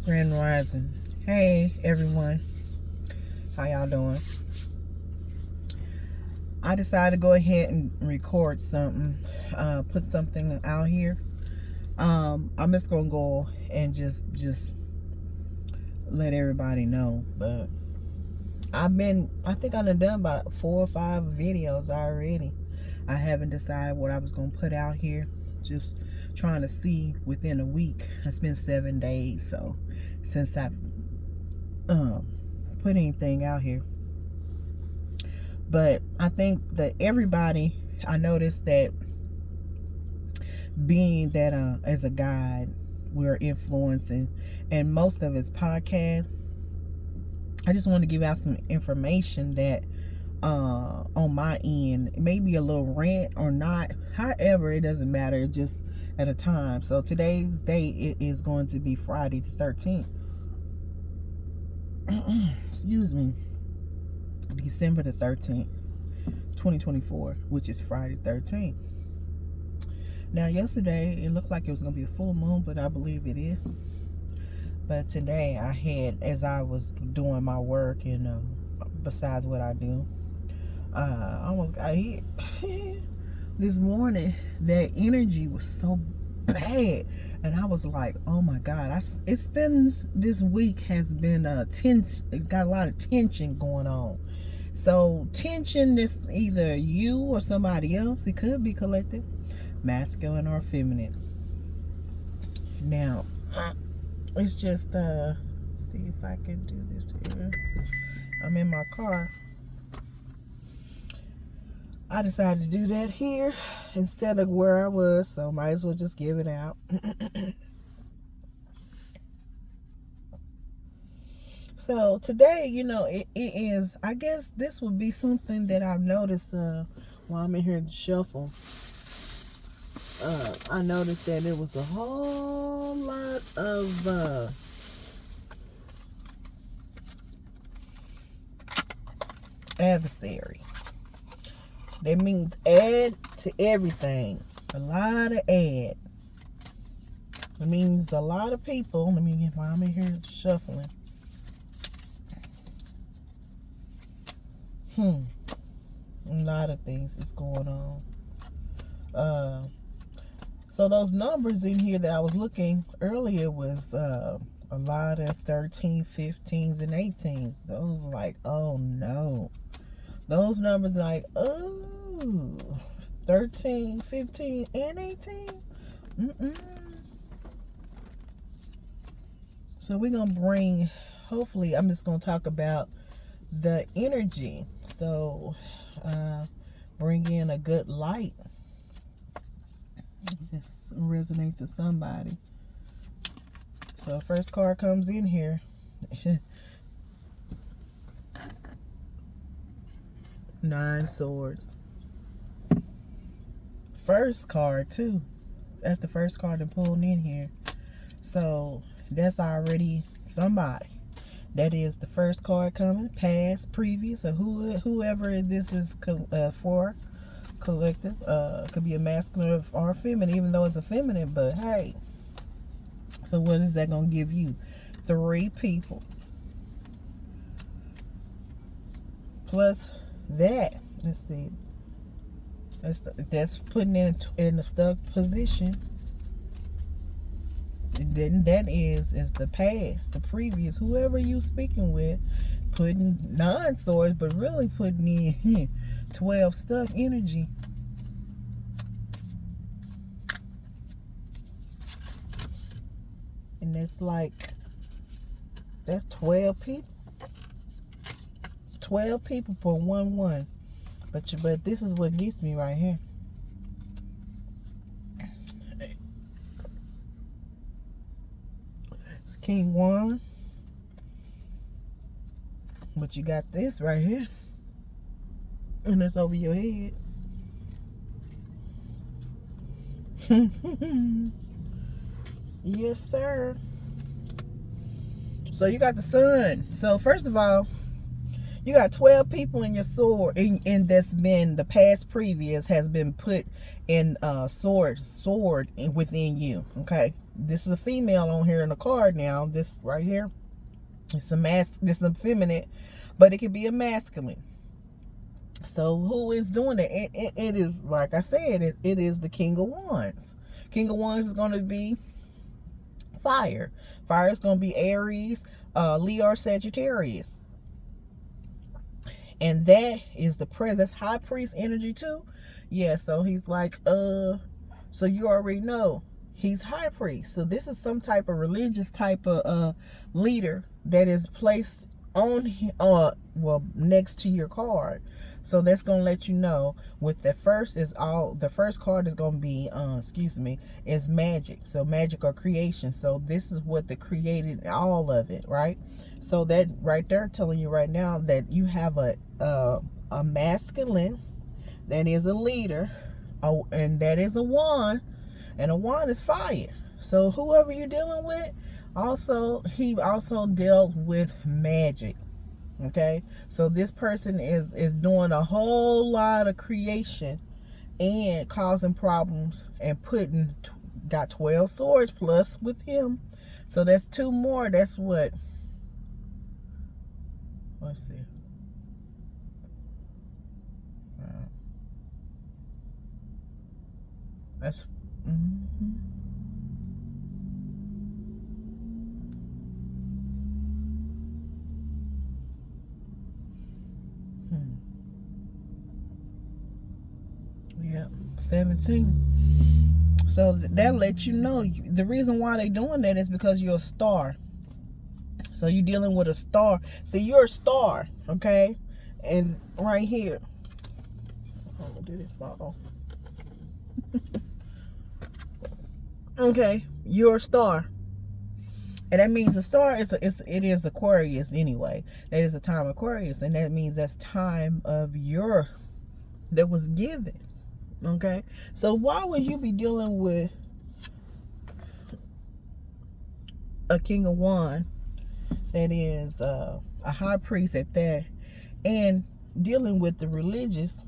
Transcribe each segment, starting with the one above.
Grand Rising. Hey everyone, how y'all doing? I decided to go ahead and record something, put something out here. I'm just gonna go and just let everybody know. But I think I've done about 4 or 5 videos already. I haven't decided what I was gonna put out here. Just trying to see within a week. It's been 7 days, so since I've put anything out here. But I think that everybody, I noticed that being that as a guide, we're influencing, and most of his podcast, I just want to give out some information that on my end, it may be a little rant or not. However, it doesn't matter. It's just at a time. So today's date, it is going to be Friday the 13th. Excuse me. December the 13th, 2024, which is Friday 13th. Now, yesterday, it looked like it was going to be a full moon, but I believe it is. But today, I had, as I was doing my work, and besides what I do, I almost got hit. This morning, that energy was so bad, and I was like, oh my God, it's been, this week has been tense. It got a lot of tension going on. So tension is either you or somebody else. It could be collective, masculine or feminine. Now, it's just see if I can do this here. I'm in my car. I decided to do that here instead of where I was, so might as well just give it out. So today, it is, I guess this would be something that I've noticed while I'm in here to shuffle. I noticed that there was a whole lot of adversary. That means add to everything. A lot of add. It means a lot of people. Let me get while I'm in here shuffling. A lot of things is going on. So those numbers in here that I was looking earlier was a lot of 13, 15s, and 18s. Those like, oh no. Those numbers like, oh, 13, 15, and 18? So we're going to bring, hopefully, I'm just going to talk about the energy. So bring in a good light. This resonates to somebody. So first card comes in here. 9 swords. First card too. That's the first card that pulled in here. So that's already somebody. That is the first card coming. Past, previous, or whoever this is for. Collective. Could be a masculine or feminine, even though it's a feminine, but hey. So what is that going to give you? 3 people. Plus that, let's see, that's putting in a stuck position. And then that is the past, the previous, whoever you speaking with, putting 9 swords, but really putting in 12 stuck energy. And that's like, that's 12 people. 12 people for 1-1. But this is what gets me right here. It's King 1. But you got this right here. And it's over your head. Yes, sir. So you got the sun. So first of all, You got 12 people in your sword, and that's been the past previous has been put in sword within you. Okay, this is a female on here in the card now. This right here, it's a this is a feminine, but it could be a masculine. So who is doing it? It is, like I said, it is the King of Wands. King of Wands is going to be fire. Fire is going to be Aries, Leo, or Sagittarius. And that is the that's high priest energy too. Yeah, so he's like, so you already know he's high priest. So this is some type of religious type of leader that is placed on well, next to your card. So that's gonna let you know with the first card is gonna be is magic. So magic or creation. So this is what the created all of it, right? So that right there telling you right now that you have a masculine that is a leader, and that is a wand, and a wand is fire. So whoever you're dealing with, he also dealt with magic. Okay, so this person is doing a whole lot of creation and causing problems and got 12 swords plus with him. So that's 2 more. That's what, let's see, that's yeah, 17. So that lets you know the reason why they doing that is because you're a star. So you're dealing with a star. See, you're a star, okay? And right here, oh, did it fall? Okay, you're a star, and that means the star is it is Aquarius anyway. That is a time Aquarius, and that means that's time of that was given. Okay, so why would you be dealing with a King of Wands that is a high priest at that, and dealing with the religious,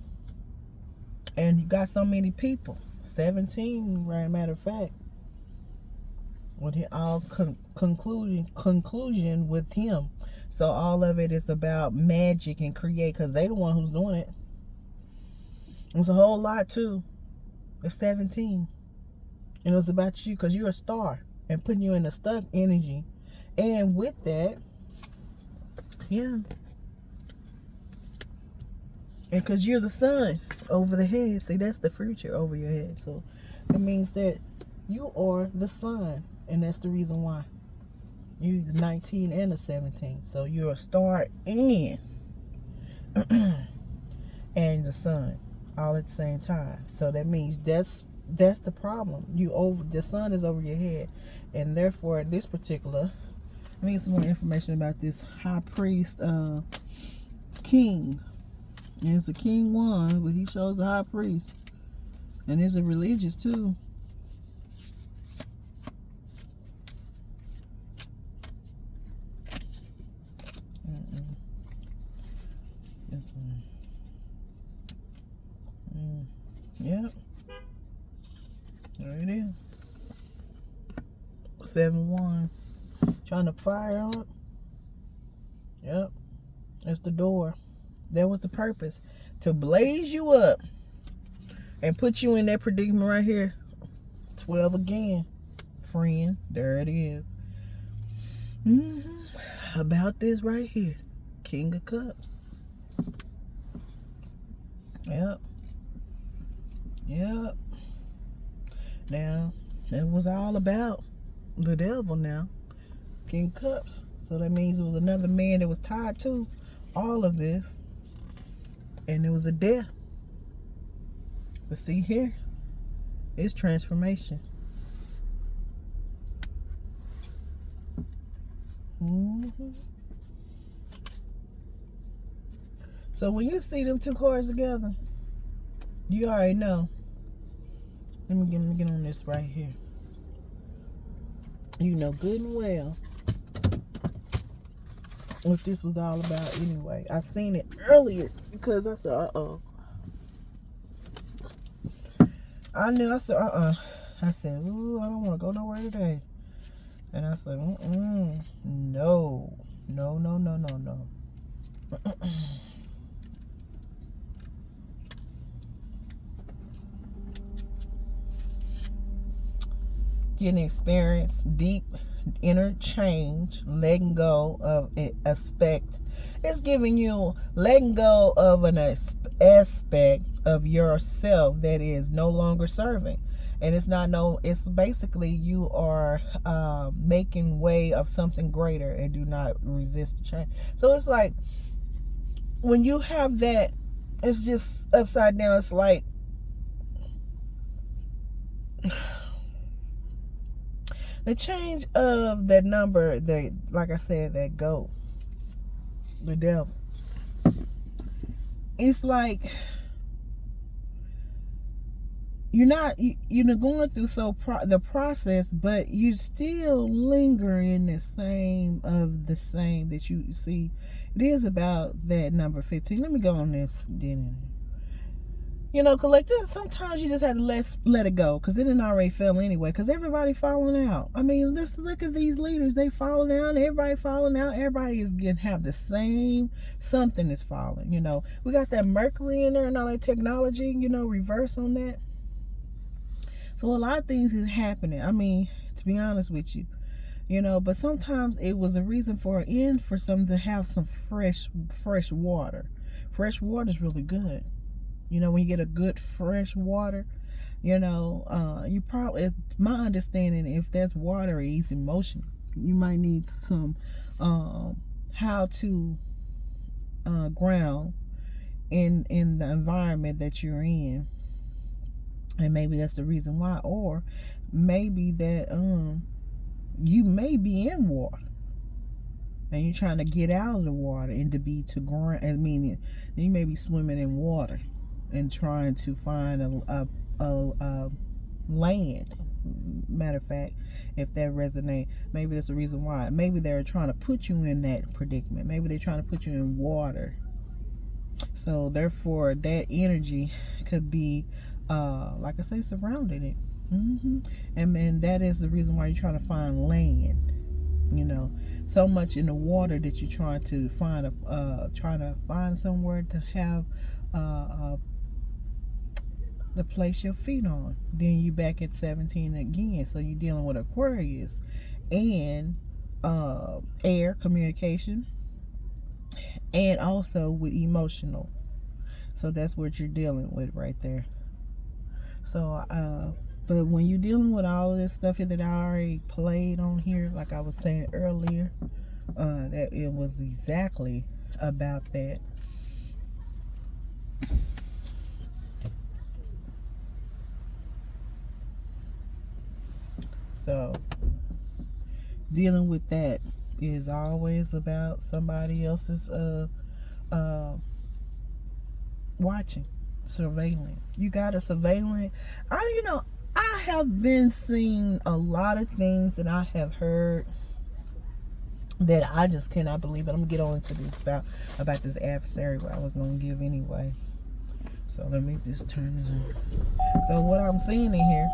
and you got so many people, 17, right? Matter of fact, with it all conclusion with him. So all of it is about magic and create, because they the one who's doing it. It's a whole lot too. It's 17, and it was about you because you're a star and putting you in a stuck energy. And with that, yeah, and because you're the sun over the head. See, that's the future over your head. So it means that you are the sun, and that's the reason why you the 19 and the 17. So you're a star and and the sun all at the same time. So that means that's the problem. The sun is over your head, and therefore this particular, I need some more information about this high priest king. And it's a king one, but he shows a high priest, and it's a religious too. This one. Yep. There it is. 7 wands. Trying to fire up. Yep. That's the door. That was the purpose. To blaze you up and put you in that predicament right here. 12 again. Friend. There it is. About this right here. King of Cups. Yep. Yep. Now, it was all about the devil now. King of Cups. So that means it was another man that was tied to all of this. And it was a death. But see here, it's transformation. So when you see them 2 cards together, you already know. Let me get on this right here. You know good and well what this was all about anyway. I seen it earlier because I said, I knew. I said, I said, ooh, I don't want to go nowhere today. And I said, no, no, no, no, no, no. Getting experience, deep inner change, letting go of an aspect. It's giving you letting go of an aspect of yourself that is no longer serving. And it's basically you are making way of something greater and do not resist the change. So it's like when you have that, it's just upside down. It's like the change of that number, like I said, that goat, the devil. It's like you're going through the process, but you still linger in the same that you see. It is about that number 15. Let me go on this dinner. Collective, sometimes you just have to let it go, because it didn't already fail anyway, because everybody falling out. I mean, let's look at these leaders. They falling out. Everybody falling out. Everybody is going to have the same, something is falling. We got that Mercury in there and all that technology, reverse on that. So a lot of things is happening. I mean, to be honest with you, but sometimes it was a reason for an end for some to have some fresh water. Fresh water is really good. When you get a good fresh water, you probably, my understanding, if there's water or easy motion, you might need some how to ground in the environment that you're in. And maybe that's the reason why. Or maybe that you may be in water and you're trying to get out of the water and to ground. I mean, you may be swimming in water and trying to find a land. Matter of fact, if that resonates, maybe that's the reason why. Maybe they're trying to put you in that predicament. Maybe they're trying to put you in water. So therefore, that energy could be, like I say, surrounding it. And that is the reason why you're trying to find land. So much in the water that you're trying to find somewhere to have the place your feet on. Then you back at 17 again. So you're dealing with Aquarius and air, communication, and also with emotional. So that's what you're dealing with right there. So but when you're dealing with all of this stuff that I already played on here, like I was saying earlier, that it was exactly about that. So dealing with that is always about somebody else's watching, surveilling. You got to surveilling. I have been seeing a lot of things that I have heard that I just cannot believe. But I'm gonna get on to this about this adversary, what I was gonna give anyway. So let me just turn it on. So what I'm seeing in here,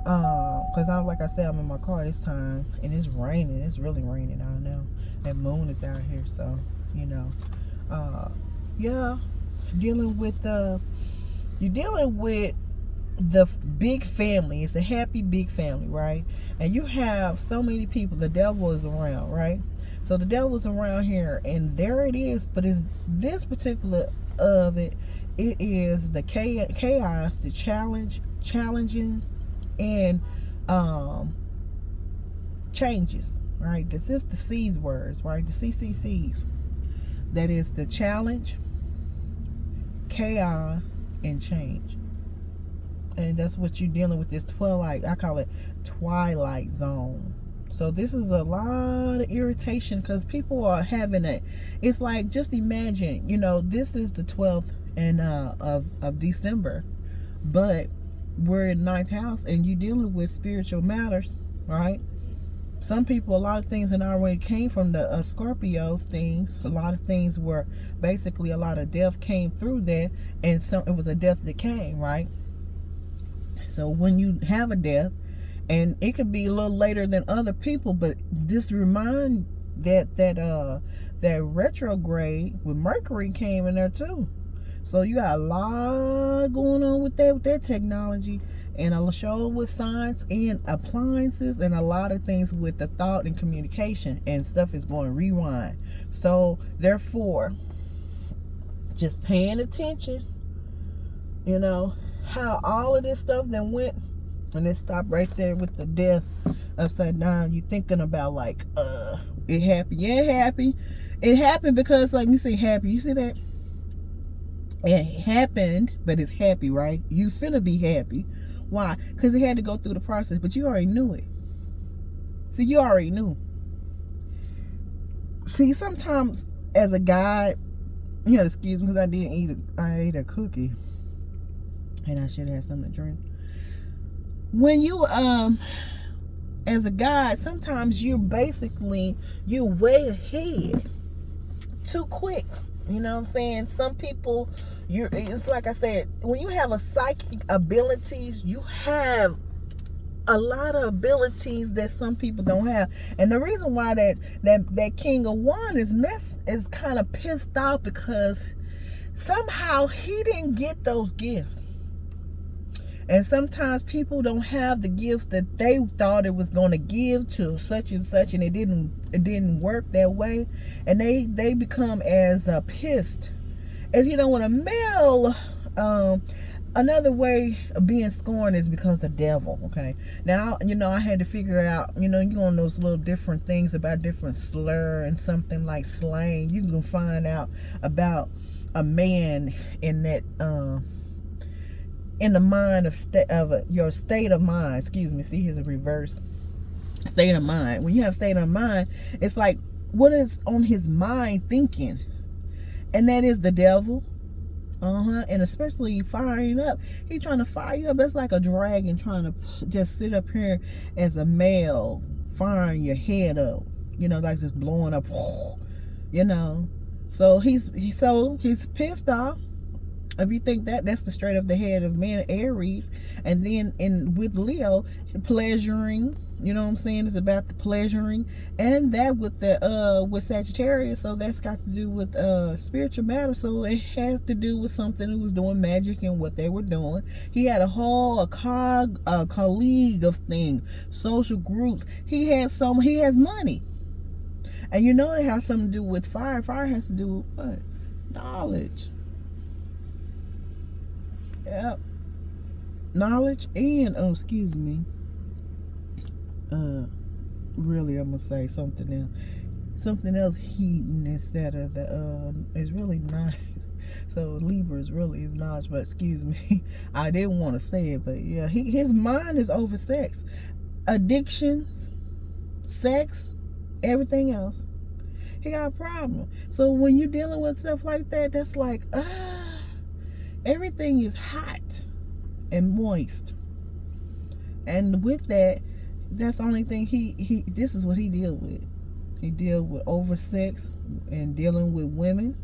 because like I said, I'm in my car this time and it's raining. It's really raining out now. That moon is out here, so yeah, you're dealing with the big family. It's a happy big family, right? And you have so many people. The devil is around, right? So the devil's around here, and there it is. But it's this particular of it. It is the chaos, the challenging, and changes, right? This is the C's words, right? The CCCs. That is the challenge, chaos, and change. And that's what you're dealing with, this twilight. I call it twilight zone. So this is a lot of irritation because people are having it. It's like, just imagine, this is the 12th and of December, but we're in 9th house and you're dealing with spiritual matters, right? some people, a lot of things that already came from the Scorpios things. A lot of things were basically, a lot of death came through there, and some, it was a death that came, right? So when you have a death, and it could be a little later than other people, but just remind that retrograde with Mercury came in there too. So you got a lot going on with that technology, and a show with science and appliances, and a lot of things with the thought and communication, and stuff is going to rewind. So therefore, just paying attention, you know, how all of this stuff then went, and it stopped right there with the death upside down. You thinking about like, it happened. Yeah, it happened. It happened because, like, you say happy. You see that? It happened, but it's happy, right? You finna be happy. Why? Because it had to go through the process, but you already knew it. See, you already knew. See, sometimes as a guy, you know, excuse me, because I ate a cookie, and I should have something to drink. When you as a guy, sometimes you're way ahead too quick. You know what I'm saying? Some people, it's like I said, when you have a psychic abilities, you have a lot of abilities that some people don't have. And the reason why that King of Wands is kind of pissed off, because somehow he didn't get those gifts. And sometimes people don't have the gifts that they thought it was going to give to such and such, and it didn't work that way, and they become as pissed as, you know, when a male. Another way of being scorned is because the devil. Okay, now, you know, I had to figure out, you know, you on those little different things about different slur and something like slang. You can find out about a man in that in the mind of your state of mind. Excuse me. See, here's a reverse state of mind. When you have state of mind, it's like what is on his mind thinking, and that is the devil. And especially firing up. He's trying to fire you up. That's like a dragon trying to just sit up here as a male, firing your head up. You know, like just blowing up. You know, so he's pissed off. If you think that's the straight of the head of man, Aries, and then with Leo, pleasuring, you know what I'm saying, it's about the pleasuring, and that with the with Sagittarius, so that's got to do with spiritual matter, so it has to do with something who was doing magic and what they were doing. He had a colleague of things, social groups. He has money, and you know it has something to do with fire. Fire has to do with what? Knowledge. Yep. Knowledge and excuse me. Really, I'm gonna say something else heating instead of the is really nice. So Libra is knowledge, but excuse me, I didn't want to say it, but yeah, his mind is over sex, addictions, sex, everything else. He got a problem. So when you're dealing with stuff like that, that's like everything is hot and moist, and with that, that's the only thing he this is what he deal with. He deal with over-sex and dealing with women,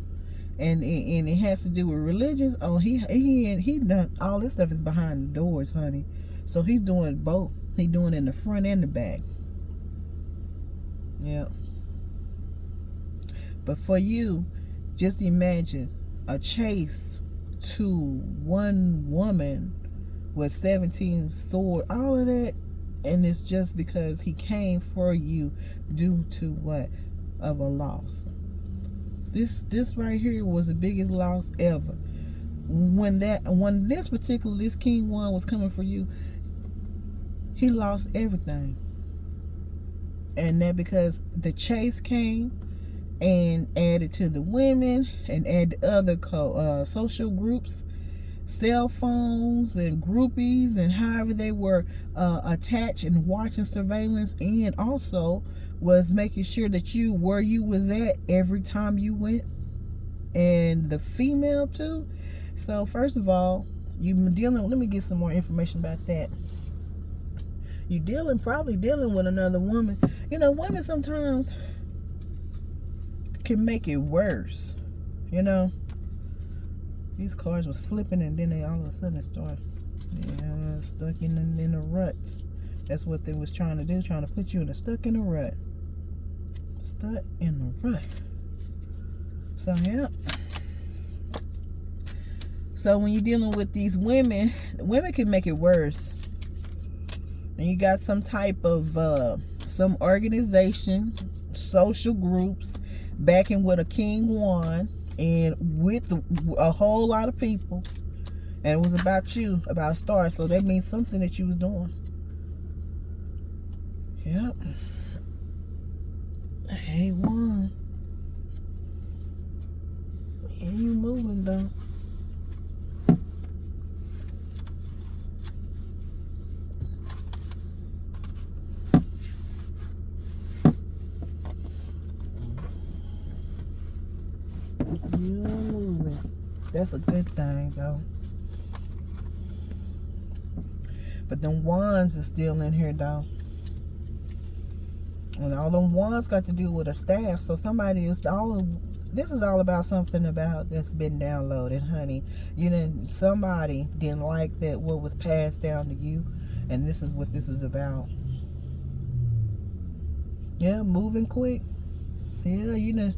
and it has to do with religions. Oh, he done all this stuff is behind the doors, honey. So he's doing both. He doing it in the front and the back. Yeah. But for you, just imagine a chase to one woman with 17 sword, all of that, and it's just because he came for you due to what? Of a loss. This right here was the biggest loss ever. When this King One was coming for you, he lost everything, and that because the chase came and added to the women and added other social groups, cell phones and groupies, and however they were attached and watching surveillance, and also was making sure that you was at every time you went, and the female too. So first of all, let me get some more information about that. You probably dealing with another woman. You know, women sometimes can make it worse. You know, these cards was flipping, and then they all of a sudden start, stuck in a rut. That's what they was trying to do, trying to put you stuck in a rut. Stuck in a rut. So yeah. So when you're dealing with these women can make it worse. And you got some type of some organization, social groups, backing with a king wand and with a whole lot of people. And it was about you, about stars. So that means something that you was doing. Yep. Hey, one. And you moving though. That's a good thing though. But them wands is still in here though. And all them wands got to do with a staff. So somebody is this is all about something about that's been downloaded, honey. You know, somebody didn't like that what was passed down to you, and this is what this is about. Yeah, moving quick. Yeah, you know.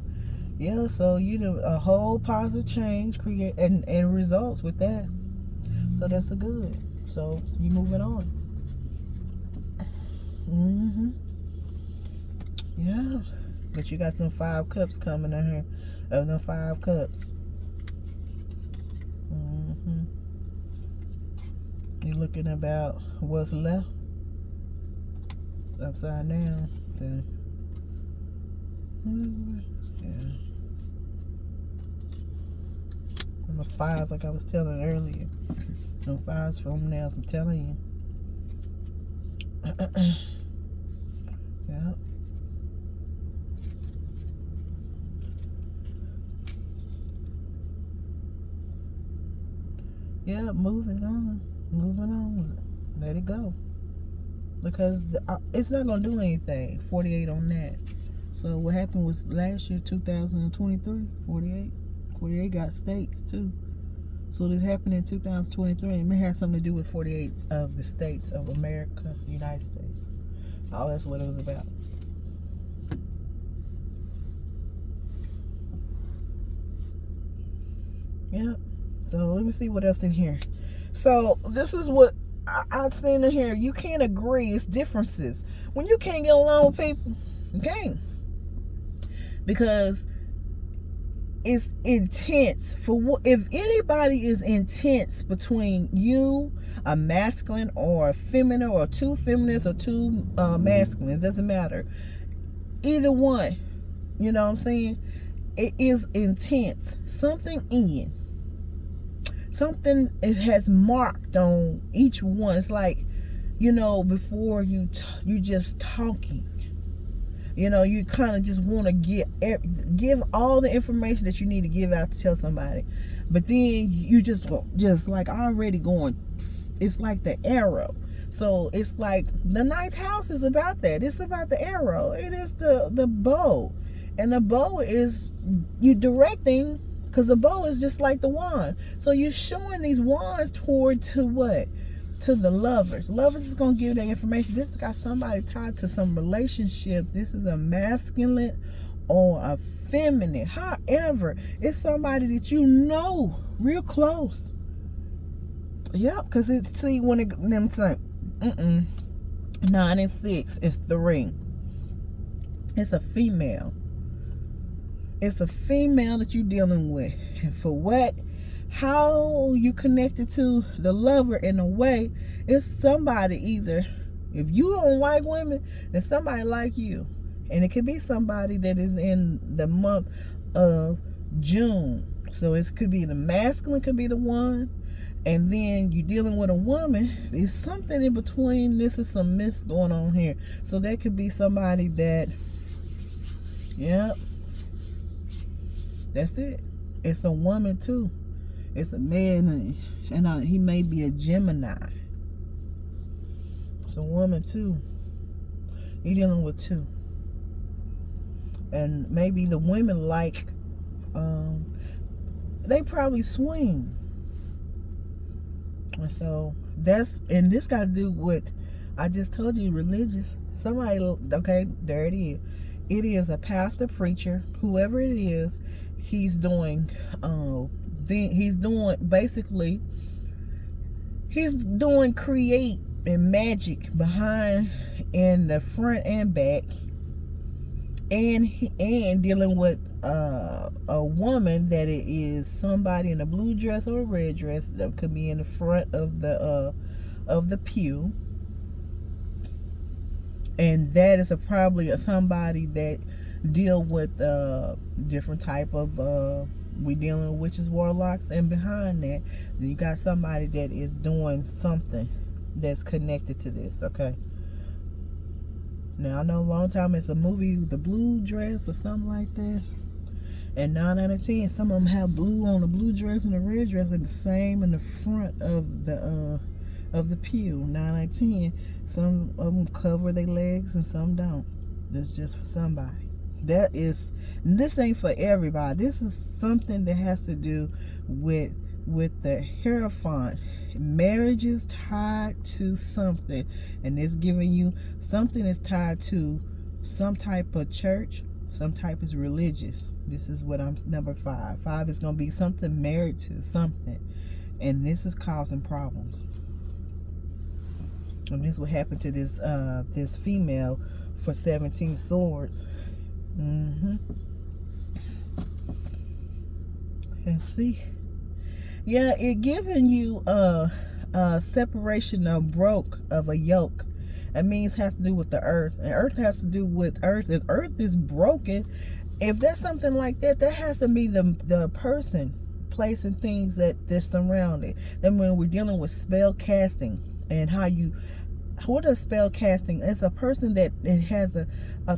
Yeah, so you know, a whole positive change create and results with that. So that's a good. So you moving on. Yeah, but you got them 5 cups coming in here. Of them 5 cups. You're looking about what's left. Upside down. So yeah. And the 5s, like I was telling earlier. No 5s from nails, I'm telling you. Yeah. Yeah, moving on. Let it go. Because it's not going to do anything. 48 on that. So what happened was last year, 2023, 48. 48 got states too. So this happened in 2023. It may have something to do with 48 of the states of America, United States. Oh, that's what it was about. Yeah. So let me see what else in here. So this is what I stand in here. You can't agree. It's differences. When you can't get along with people, you can't. Because it's intense. If anybody is intense between you, a masculine or a feminine, or 2 feminists or 2 masculines, doesn't matter. Either one, you know what I'm saying? It is intense. Something it has marked on each one. It's like, you know, before you just talking. You know, you kind of just want to give all the information that you need to give out to tell somebody. But then you just like already going, it's like the arrow. So it's like the 9th house is about that. It's about the arrow. It is the bow. And the bow is you directing, because the bow is just like the wand. So you're showing these wands to what? To the lovers. Lovers is going to give that information. This got somebody tied to some relationship. This is a masculine or a feminine. However, it's somebody that you know real close. Yep, because see when them think 9 and 6 is 3. It's a female. It's a female that you're dealing with. And for what? How you connected to the lover in a way, it's somebody either, if you don't like women, then somebody like you. And it could be somebody that is in the month of June. So it could be the masculine, could be the one. And then you're dealing with a woman. There's something in between. This is some mess going on here. So that could be somebody that, yeah, that's it. It's a woman too. It's a man, and he may be a Gemini. a woman too. You're dealing with two. And maybe the women they probably swing. And so and this got to do with, I just told you, religious. Somebody, okay, there it is. It is a pastor, preacher, whoever it is. He's doing create and magic behind, in the front and back, and dealing with a woman that it is somebody in a blue dress or a red dress that could be in the front of the pew, and that is probably somebody that deal with different type of we dealing with witches, warlocks, and behind that you got somebody that is doing something that's connected to this. Okay. Now I know a long time it's a movie, The Blue Dress or something like that. And 9 out of 10, some of them have blue on the blue dress and the red dress, and the same in the front of the pew. 9 out of 10. Some of them cover their legs and some don't. That's just for somebody. This ain't for everybody. This is something that has to do with the Hierophant. Marriage is tied to something, and it's giving you something is tied to some type of church, some type is religious. This is what I'm number 5. 5 is going to be something married to something, and this is causing problems. And this will happen to this female for 17 swords. And see, yeah, it giving you a separation of a yoke. It means has to do with the earth, and earth has to do with earth. If earth is broken, if there's something like that, that has to be the person, place, and things that surround it. Then when we're dealing with spell casting and what is spell casting? It's a person that it has a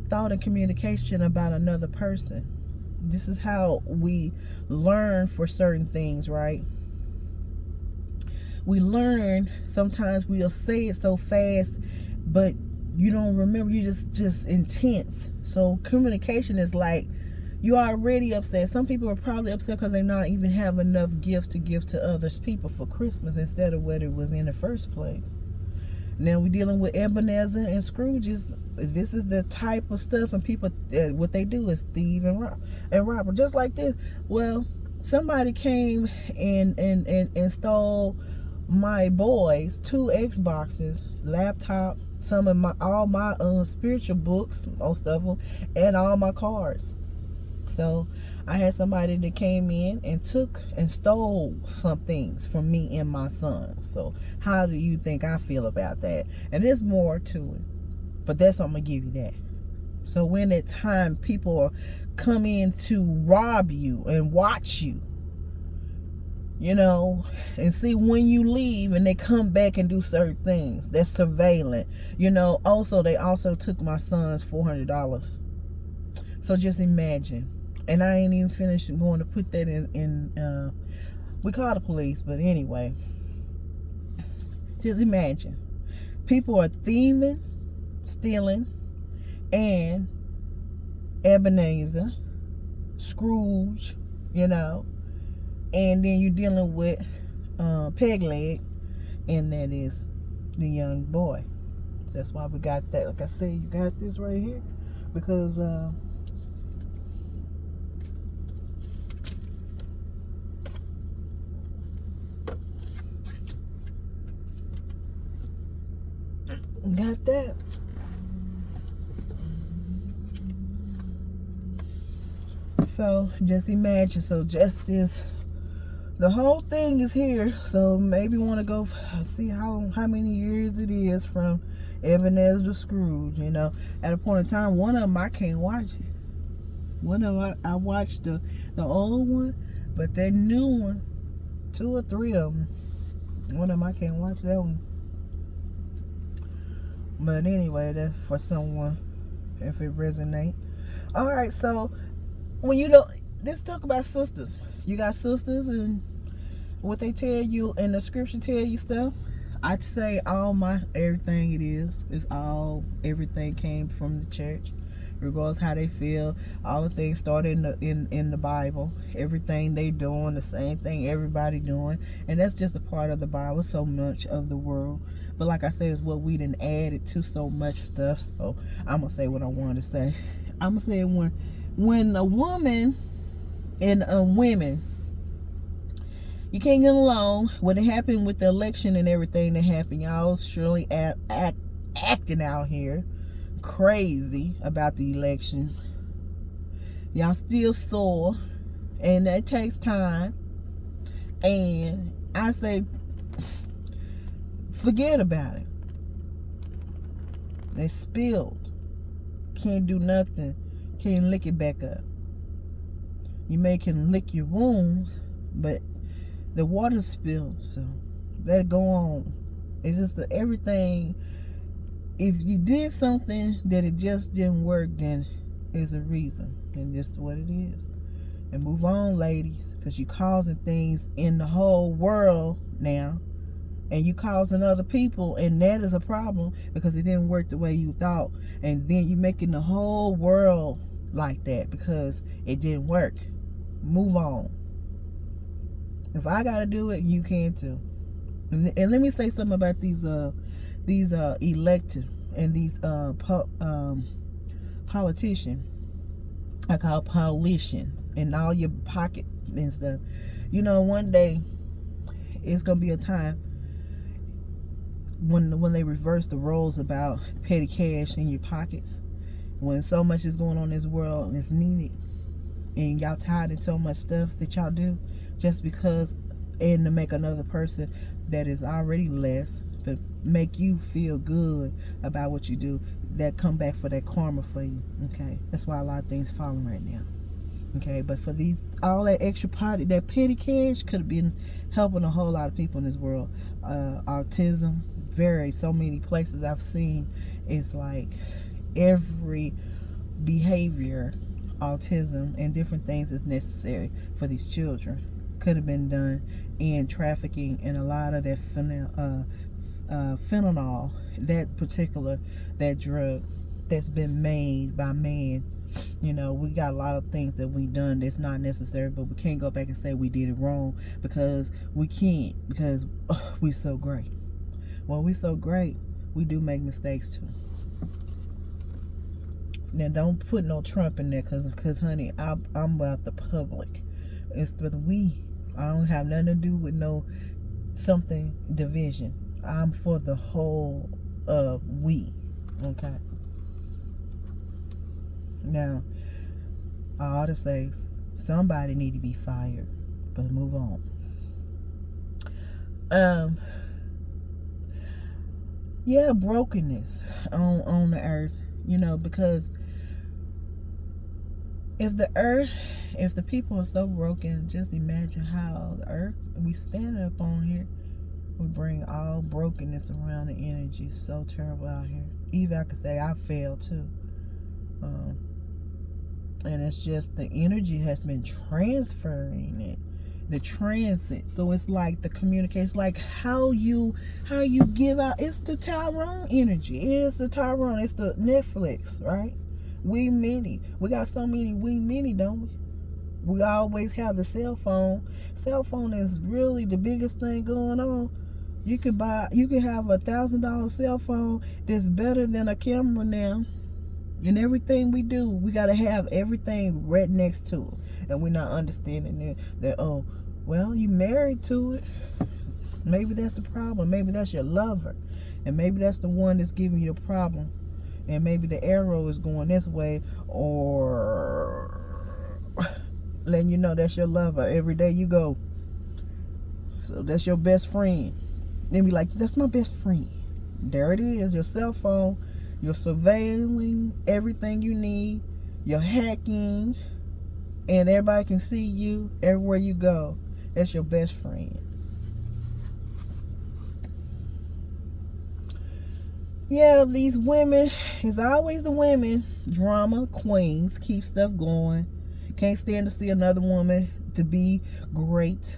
thought and communication about another person. This is how we learn for certain things, right? We learn, sometimes we'll say it so fast, but you don't remember, you just intense. So communication is like, you're already upset. Some people are probably upset because they not even have enough gift to give to others people for Christmas instead of what it was in the first place. Now we're dealing with Ebenezer and Scrooges. This is the type of stuff, and people, what they do is thieve and rob. Just like this. Well, somebody came and stole my boys 2 Xboxes, laptop, all my spiritual books, most of them, and all my cards. So I had somebody that came in and took and stole some things from me and my sons. So how do you think I feel about that? And there's more to it, but I'm gonna give you that. So when at time people come in to rob you and watch you, and see when you leave, and they come back and do certain things, that's surveilling. Also they also took my son's $400. So just imagine. And I ain't even finished going to put that in we call the police, but anyway, just imagine. People are thieving, stealing, and Ebenezer, Scrooge, and then you're dealing with Peg Leg, and that is the young boy. So that's why we got that. Like I said, you got this right here because got that. So just imagine. So just is the whole thing is here. So maybe want to go see how many years it is from Ebenezer to Scrooge. At a point in time, one of them I can't watch it. One of them I watched the old one, but that new one, 2 or 3 of them, one of them I can't watch that one. But anyway, that's for someone if it resonate. All right, so when let's talk about sisters. You got sisters, and what they tell you in the scripture tell you stuff. I'd say everything it is everything came from the church, regardless how they feel. All the things started in the Bible. Everything they doing, the same thing everybody doing, and that's just a part of the Bible. So much of the world, but like I said, it's what we done added to so much stuff. So I'm gonna say what I wanted to say. I'm gonna say when a woman and women, you can't get along. When it happened with the election and everything that happened, y'all surely acting out here crazy about the election. Y'all still sore, and that takes time. And I say, forget about it. They spilled. Can't do nothing. Can't lick it back up. You may can lick your wounds, but the water spilled, so let it go on. It's just everything. If you did something that it just didn't work, then there's a reason, and this is what it is. And move on, ladies, because you causing things in the whole world now, and you causing other people, and that is a problem because it didn't work the way you thought, and then you making the whole world like that because it didn't work. Move on. If I gotta do it, you can too. And let me say something about these elected and these politicians. I call politicians and all your pocket and stuff. You know, one day it's gonna be a time when they reverse the roles about petty cash in your pockets. When so much is going on in this world and it's needed, and y'all tired of so much stuff that y'all do just because, and to make another person that is already less, but make you feel good about what you do, that come back for that karma for you. Okay, that's why a lot of things falling right now. Okay, but for all that extra that petty cash could have been helping a whole lot of people in this world. Autism, so many places I've seen, it's like every behavior, autism and different things is necessary for these children could have been done in trafficking, and a lot of that fentanyl, that drug that's been made by man. You know, we got a lot of things that we done that's not necessary, but we can't go back and say we did it wrong because we can't, because we so great. Well, we so great, we do make mistakes too. Now, don't put no Trump in there, cause honey, I'm about the public. It's the we. I don't have nothing to do with no division. I'm for the whole we. Okay. Now, I ought to say somebody need to be fired, but move on. Yeah, brokenness on the earth. You know, because if the people are so broken, just imagine how the earth we standing up on here. We bring all brokenness around. The energy is so terrible out here. Even I could say I failed too. And it's just the energy has been transferring it. The transit. So it's like the communication. It's like how you give out. It's the Tyrone energy. It's the Tyrone. It's the Netflix, right? We many. We got so many we many, don't we? We always have the cell phone. Cell phone is really the biggest thing going on. You could have $1,000 cell phone that's better than a camera now. And everything we do, we got to have everything right next to it. And we're not understanding that, oh, well, you married to it. Maybe that's the problem. Maybe that's your lover. And maybe that's the one that's giving you the problem. And maybe the arrow is going this way, or letting you know that's your lover. Every day you go. So that's your best friend. Then be like, that's my best friend. There it is, your cell phone. You're surveilling everything you need. You're hacking. And everybody can see you everywhere you go. That's your best friend. Yeah, these women, it's always the women, drama queens, keep stuff going. Can't stand to see another woman to be great.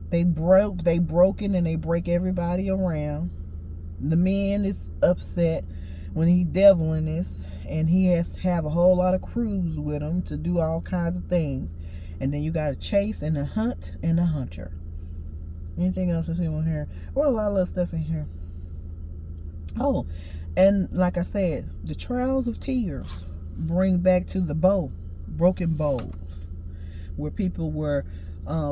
They broken and they break everybody around. The man is upset when he deviling this, and he has to have a whole lot of crews with him to do all kinds of things. And then you got a chase and a hunt and a hunter. Anything else that's in here? What a lot of little stuff in here. Oh, and like I said, the trails of tears bring back to the broken bows, where people were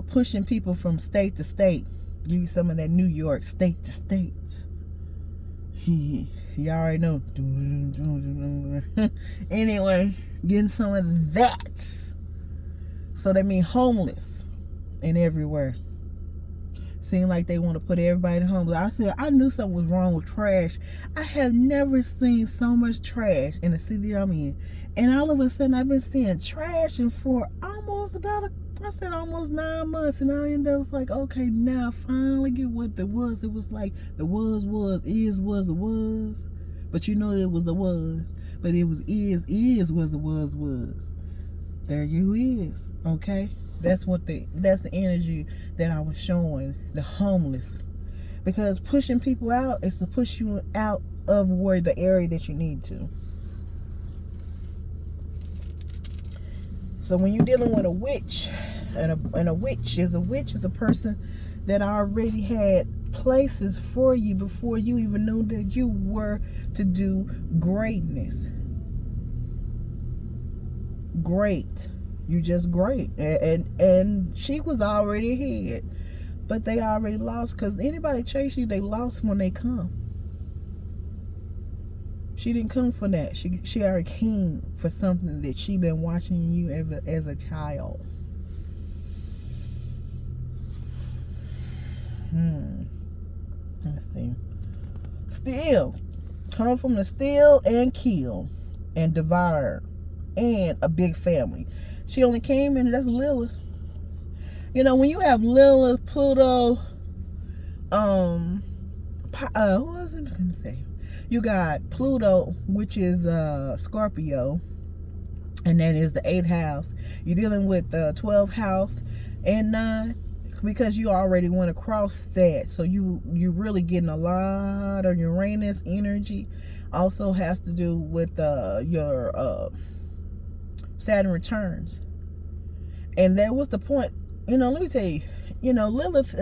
pushing people from state to state. Give you some of that New York state to state. You already know. Anyway, getting some of that. So they mean homeless and everywhere. Seem like they want to put everybody in homeless. I said I knew something was wrong with trash. I have never seen so much trash in the city I'm in. And all of a sudden I've been seeing trash and for almost 9 months, and I ended up was like, okay, now I finally get what the was. It was like the was, is, was, the was. But you know it was the was. But it was was the was. There you is. Okay? That's the energy that I was showing, the homeless. Because pushing people out is to push you out of where the area that you need to. So when you're dealing with a witch, and a witch is a person that already had places for you before you even knew that you were to do greatness. Great. You just great. And she was already ahead. But they already lost, because anybody chase you, they lost when they come. She didn't come for that. She already came for something that she been watching you as a child. Let's see. Steal. Come from the steal and kill and devour and a big family. She only came in, that's Lilith. You know, when you have Lilith, Pluto, who was it? Let me say. You got Pluto, which is Scorpio, and that is the 8th house. You're dealing with the 12th house and 9, because you already went across that. So you're really getting a lot of Uranus energy. Also has to do with your Saturn returns. And that was the point. You know, let me tell you, Lilith,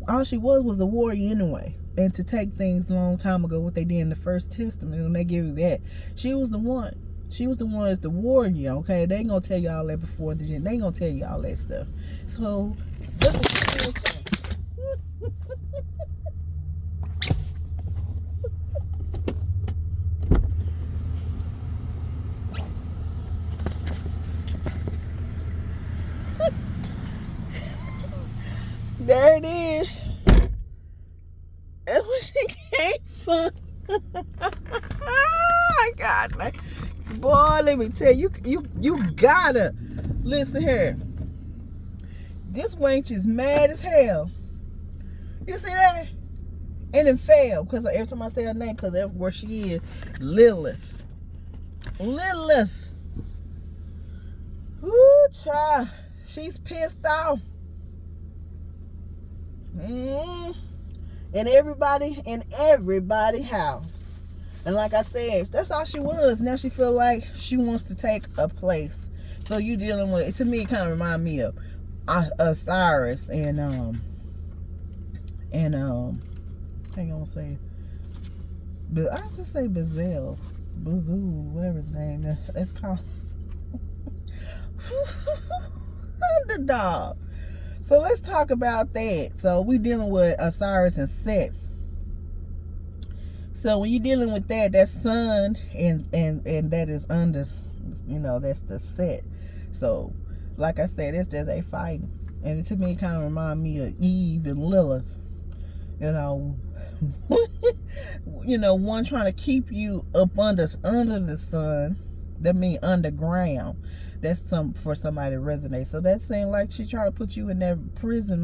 all she was a warrior anyway. And to take things a long time ago, what they did in the First Testament, when they give you that, she was the one. She was the one as the warrior, okay? They ain't gonna tell you all that before the end. They ain't gonna tell you all that stuff. So, that's what she was. There it is. That's what she came for. I got it. Boy, let me tell you, you gotta listen here. This wench is mad as hell. You see that? And it failed, because every time I say her name, because that's where she is. Lilith. Lilith. Ooh, child. She's pissed off. In everybody house. And like I said, that's all she was. Now she feel like she wants to take a place. So you dealing with, to me, it kind of remind me of Osiris and hang on, say, but I just say Bazil, whatever his name is. That's called Underdog. So let's talk about that. So we're dealing with Osiris and Set. So when you're dealing with that, that's sun and that is under, that's the Set. So like I said, it's just a fighting. And to me, it kind of remind me of Eve and Lilith. One trying to keep you up under the sun, That mean underground. That's for somebody to resonate. So that seems like she trying to put you in that prison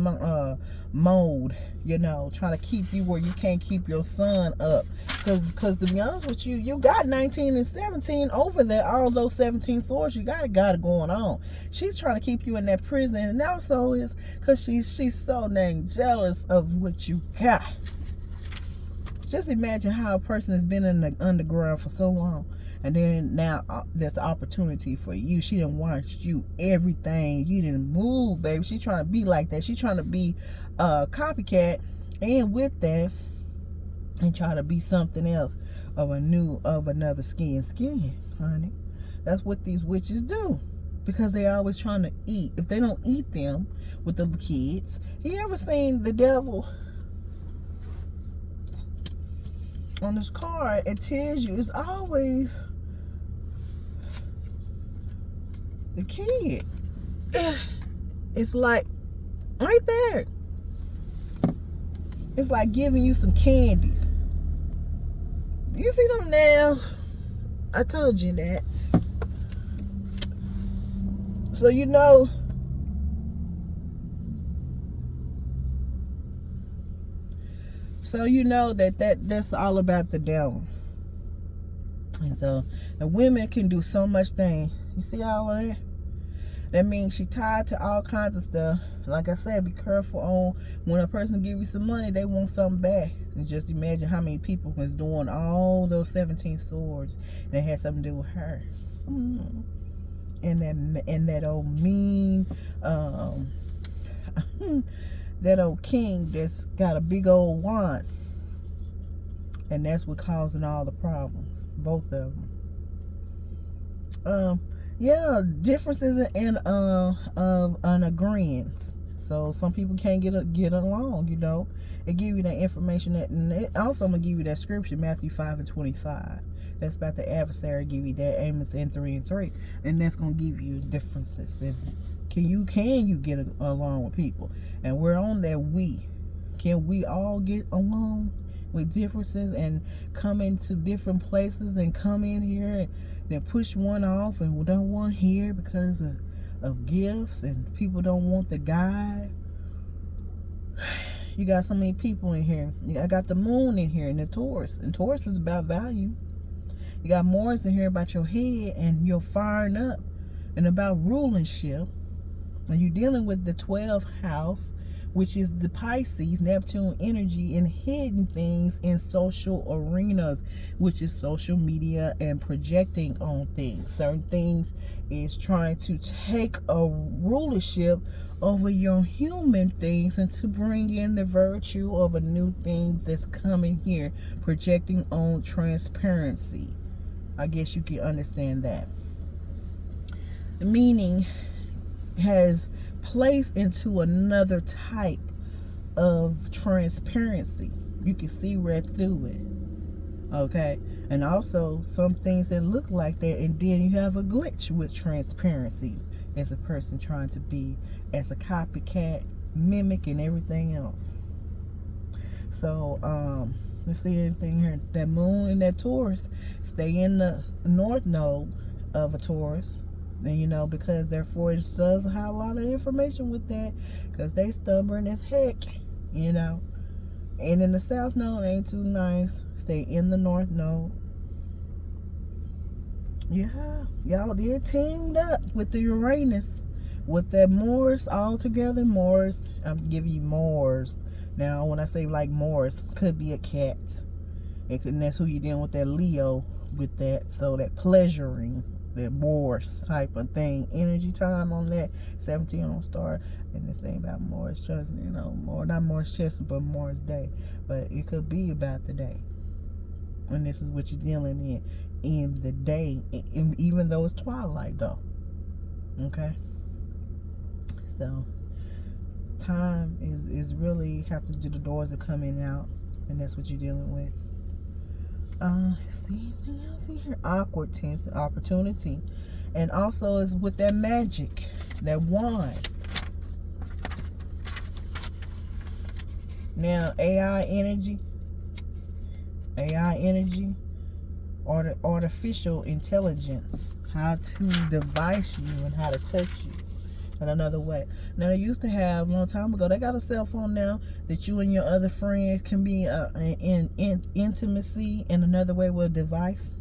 mode, you know, trying to keep you where you can't keep your sun up. Because to be honest with you, you got 19 and 17 over there. All those 17 swords, you got it going on. She's trying to keep you in that prison, and also is because she's so dang jealous of what you got. Just imagine how a person has been in the underground for so long, and then now there's the opportunity for you. She didn't watch you everything. You didn't move, baby. She trying to be like that. She trying to be a copycat, and with that, and try to be something else of another skin, honey. That's what these witches do, because they always trying to eat. If they don't eat them with the kids, you ever seen the devil? On this card, it tells you it's always the kid. It's like right there. It's like giving you some candies. You see them now? I told you that. So you know. So you know that's all about the devil. And so the women can do so much things. You see all of that? That means she tied to all kinds of stuff. Like I said, be careful on when a person give you some money, they want something back. And just imagine how many people was doing all those 17 swords that had something to do with her. And that old mean that old king that's got a big old wand, and that's what causing all the problems, both of them. Yeah, differences in of an agreement. So some people can't get along, you know. It give you that information, and it also gonna give you that scripture, Matthew 5:25. That's about the adversary. Give you that Amos 3:3, and that's gonna give you differences. Can you get along with people? And we're on that can we all get along with differences and come into different places and come in here and then push one off and we don't want here because of gifts, and people don't want the guide? You got so many people in here. I got the moon in here and the Taurus. And Taurus is about value. You got Mars in here about your head and you're firing up and about rulership. And you're dealing with the 12th house, which is the Pisces, Neptune energy, and hidden things in social arenas, which is social media and projecting on things. Certain things is trying to take a rulership over your human things and to bring in the virtue of a new things that's coming here, projecting on transparency. I guess you can understand that. Meaning has placed into another type of transparency. You can see right through it. Okay? And also some things that look like that, and then you have a glitch with transparency as a person trying to be as a copycat, mimic, and everything else. So let's see anything here. That moon and that Taurus stay in the north node of a Taurus. And you know, because therefore it does have a lot of information with that, because they stubborn as heck, you know. And in the south node ain't too nice. Stay in the north node. Yeah, y'all did teamed up with the Uranus, with that Mars all together. Mars, I'm giving you Mars. Now when I say like Mars, could be a cat. And that's who you're dealing with, that Leo with that. So that pleasuring, that Mars type of thing, energy time on that 17 on star. And this ain't about Mars Chestnut, you know, or not Mars Chestnut, but Mars Day. But it could be about the day, and this is what you're dealing in the day, even though it's twilight though. Okay, so time is really have to do, the doors are coming out, and that's what you're dealing with. See anything else here? Awkward tense, the opportunity. And also is with that magic, that wand. Now, AI energy, artificial intelligence. how to device you and how to touch you in another way. Now, they used to have, a long time ago, they got a cell phone now that you and your other friends can be in intimacy in another way with a device.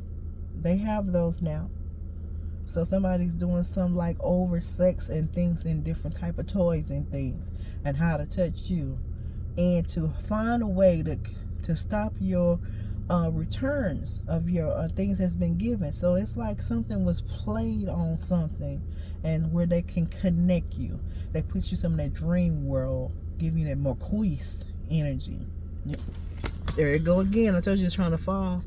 They have those now. So somebody's doing some like over sex and things and different type of toys and things and how to touch you, and to find a way to stop your returns of your things that's been given. So it's like something was played on something, and where they can connect you, they put you some of that dream world, give you that Marquise energy. There it go again. I told you it's trying to fall.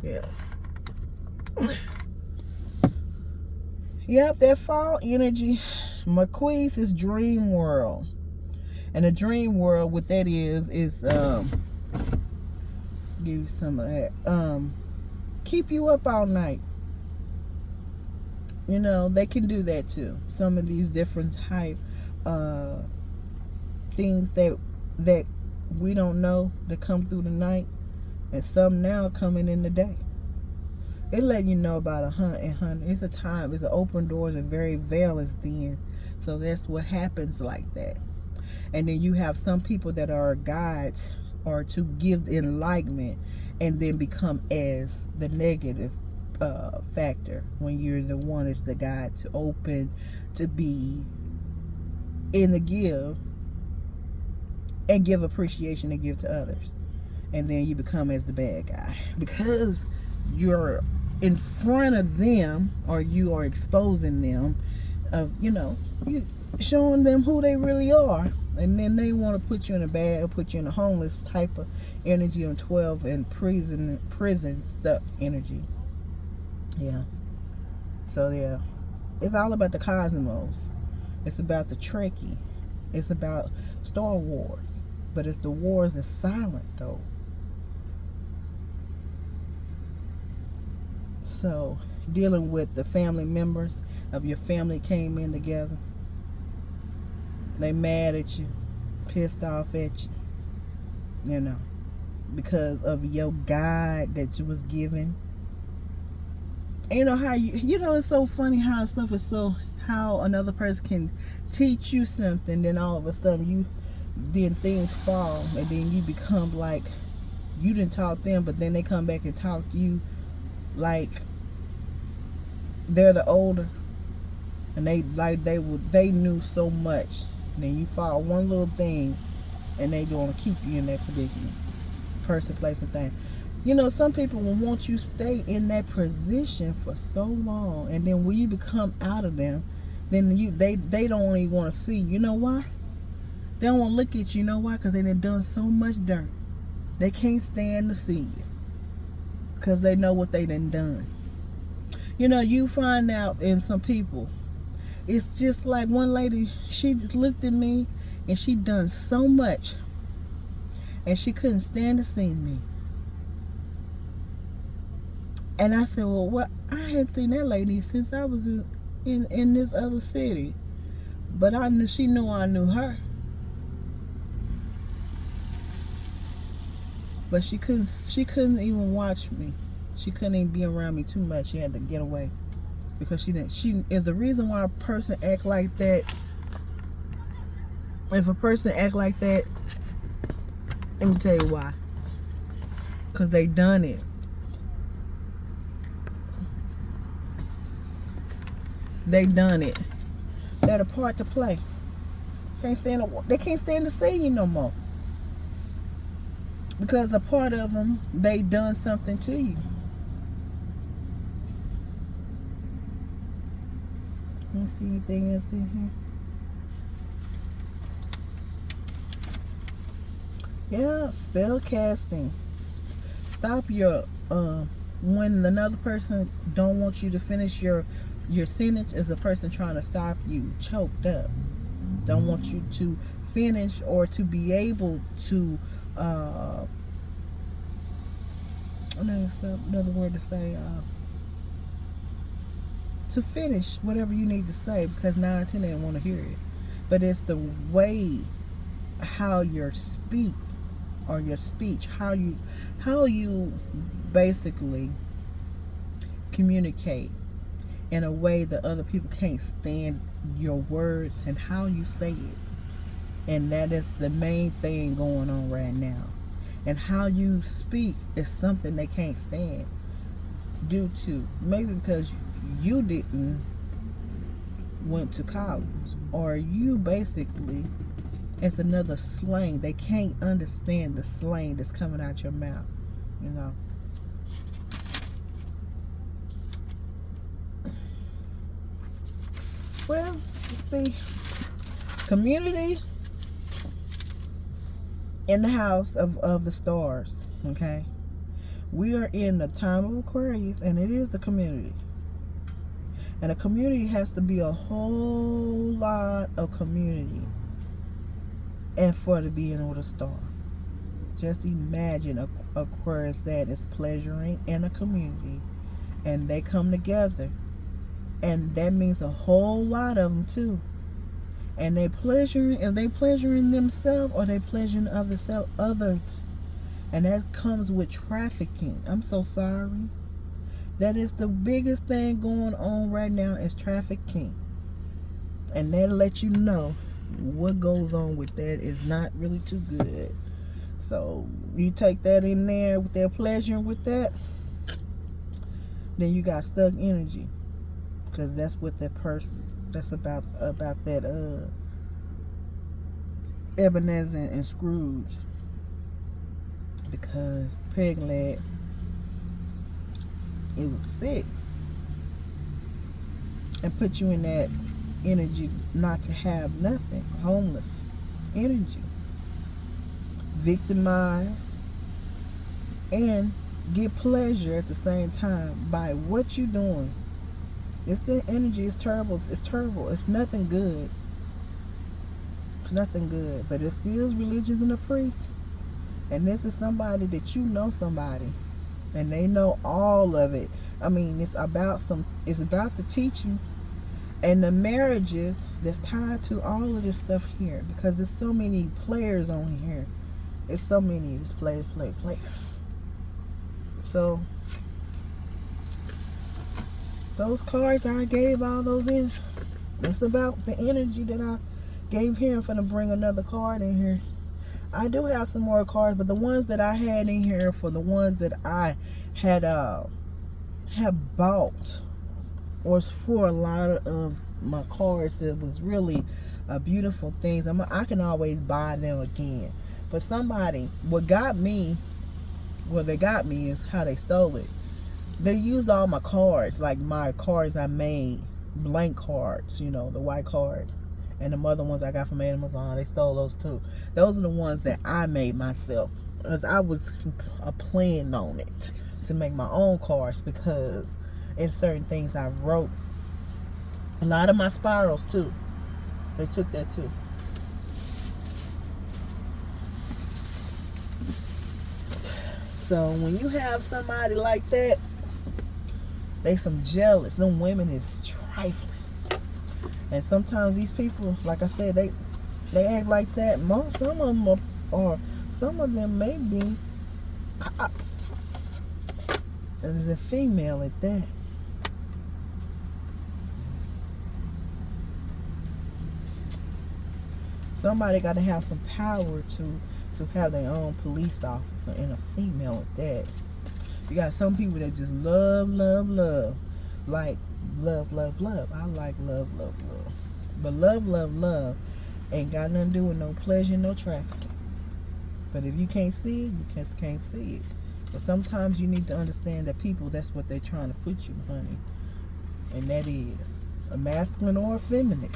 Yeah. Yep, that fall energy. Marquise is dream world. And the dream world, what that is give you some of that. Keep you up all night. You know, they can do that too. Some of these different type things that we don't know that come through the night, and some now coming in the day. It let you know about a hunt and hunt. It's a time. It's an open doors and very veil is thin. So that's what happens like that. And then you have some people that are guides or to give the enlightenment, and then become as the negative factor when you're the one that's the guide to open, to be in the give and give appreciation and give to others. And then you become as the bad guy because you're in front of them, or you are exposing them of, you showing them who they really are. And then they want to put you in a bad, or put you in a homeless type of energy on 12 and prison stuck energy. Yeah. So yeah, it's all about the cosmos. It's about the Trekkie. It's about Star Wars. But it's the wars is silent though. So dealing with the family members of your family came in together. They mad at you, pissed off at you, because of your guide that you was given. And you know how it's so funny how stuff is how another person can teach you something, then all of a sudden then things fall, and then you become like you didn't talk them, but then they come back and talk to you like they're the older, and they knew so much. And then you follow one little thing, and they gonna keep you in that predicament, person, place, and thing. Some people will want you stay in that position for so long, and then when you become out of them, then they don't even want to see. You know why? They don't want to look at you. You know why? Because they done done so much dirt. They can't stand to see you because they know what they done. You find out in some people, it's just like one lady, she just looked at me and she done so much and she couldn't stand to see me. And I said, well, what? I hadn't seen that lady since I was in this other city. But she knew I knew her. But she couldn't even watch me. She couldn't even be around me too much. She had to get away. Because she is the reason why a person act like that. If a person act like that, let me tell you why. Because they done it. They done it. They had a part to play. They can't stand to see you no more. Because a part of them, they done something to you. Let me see anything else in here. Yeah, spell casting. Stop your when another person don't want you to finish your sentence, is a person trying to stop you, choked up. Don't want you to finish or to be able to another word to say, to finish whatever you need to say, because 9 out of 10 they don't want to hear it. But it's the way how you speak or your speech, how you basically communicate in a way that other people can't stand your words and how you say it. And that is the main thing going on right now. And how you speak is something they can't stand, due to maybe because you didn't went to college, or you basically, it's another slang. They can't understand the slang that's coming out your mouth, you know. Well, you see, community in the house of the stars, okay? We are in the time of Aquarius, and it is the community. And a community has to be a whole lot of community and for it to be an order star. Just imagine Aquarius that is pleasuring in a community, and they come together, and that means a whole lot of them too. And they pleasuring themselves, or they pleasuring others, and that comes with trafficking. I'm so sorry. That is the biggest thing going on right now, is trafficking. And that'll let you know what goes on with that is not really too good. So you take that in there with their pleasure with that, then you got stuck energy. Because that's what that person's, that's about that Ebenezer and Scrooge. Because Pegleg, it was sick, and put you in that energy not to have nothing, homeless energy, victimize, and get pleasure at the same time by what you're doing. It's the energy is terrible. It's terrible. It's nothing good. It's nothing good. But it still religions and the priest. And this is somebody that you know somebody. And they know all of it. I mean, it's about the teaching and the marriages that's tied to all of this stuff here. Because there's so many players on here. It's so many. It's player. So those cards I gave all those in. It's about the energy that I gave here. I'm going to bring another card in here. I do have some more cards, but the ones that I had in here for the ones that I had have bought was for a lot of my cards that was really beautiful things. I can always buy them again. But somebody, what they got me is how they stole it. They used all my cards, like my cards I made, blank cards, you know, the white cards. And the other ones I got from Amazon, they stole those too. Those are the ones that I made myself. Because I was planning on it to make my own cards, because in certain things I wrote. A lot of my spirals too. They took that too. So when you have somebody like that, they some jealous. Them women is trifling. And sometimes these people, like I said, they act like that. Some of them are, some of them may be cops. And there's a female at that. Somebody got to have some power to have their own police officer, and a female at that. You got some people that just love. Like love. I like love. But love ain't got nothing to do with no pleasure, no trafficking. But if you can't see it, you just can't see it. But sometimes you need to understand that people, that's what they're trying to put you, honey. And that is a masculine or a feminine.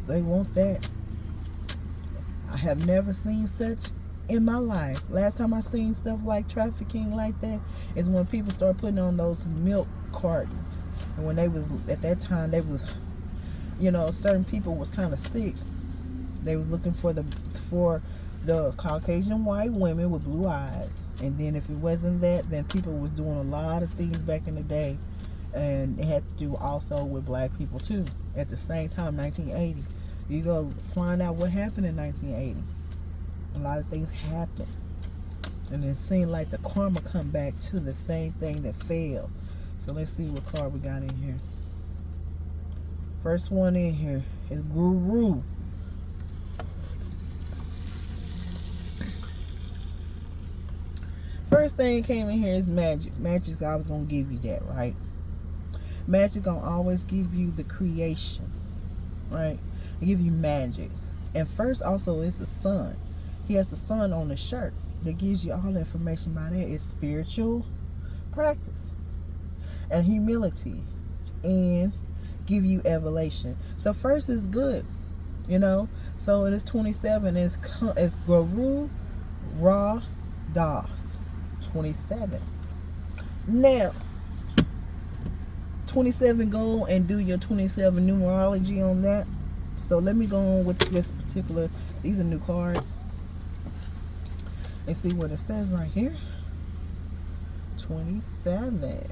They want that. I have never seen such in my life. Last time I seen stuff like trafficking like that is when people start putting on those milk cartons. And when they was, at that time, they was, you know, certain people was kind of sick. They was looking for the Caucasian white women with blue eyes. And then if it wasn't that, then people was doing a lot of things back in the day. And it had to do also with black people too. At the same time, 1980. You go find out what happened in 1980. A lot of things happened. And it seemed like the karma come back to the same thing that failed. So let's see what card we got in here. First one in here is Guru. First thing came in here is magic. Magic's always gonna give you that, right? Magic gonna always give you the creation, right? It give you magic. And first also is the sun. He has the sun on the shirt. That gives you all the information about it. It's spiritual practice and humility and give you evolution. So first is good, you know. So it is 27. It's Guru Ra Das 27. Now 27, go and do your 27 numerology on that. So let me go on with this particular. These are new cards. And see what it says right here. 27.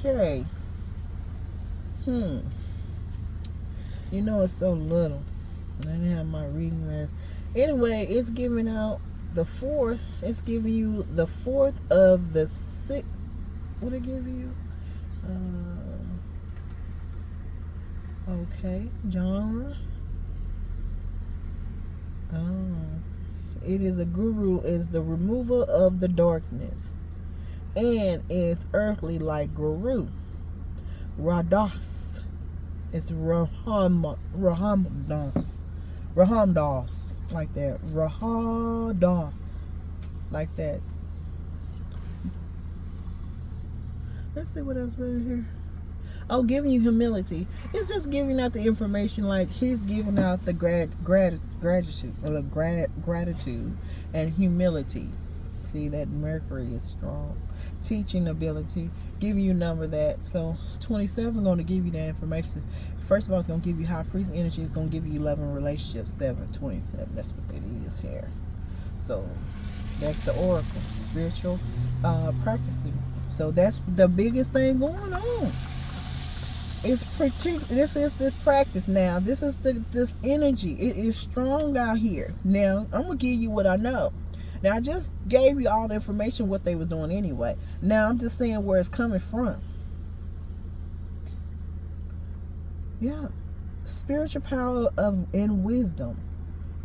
Okay. You know, it's so little. I didn't have my reading list. Anyway, it's giving out the 4th. It's giving you the 4th of the 6th. What it give you? Okay. Genre. It is a guru. Is the removal of the darkness. And is earthly like Guru. Radas. It's Rahamdas, like that. Rahadah, like that. Let's see what else is here. Oh, giving you humility. It's just giving out the information, like he's giving out the gratitude and humility. See that Mercury is strong. Teaching ability, giving you number that. So 27 going to give you that information. First of all, it's going to give you high priest energy. It's going to give you 11 relationships. 7, 27. That's what it is here. So that's the oracle, spiritual practicing. So that's the biggest thing going on. It's this is the practice now. This is this energy. It is strong out here. Now I'm gonna give you what I know. Now, I just gave you all the information what they was doing anyway. Now, I'm just saying where it's coming from. Yeah. Spiritual power and wisdom.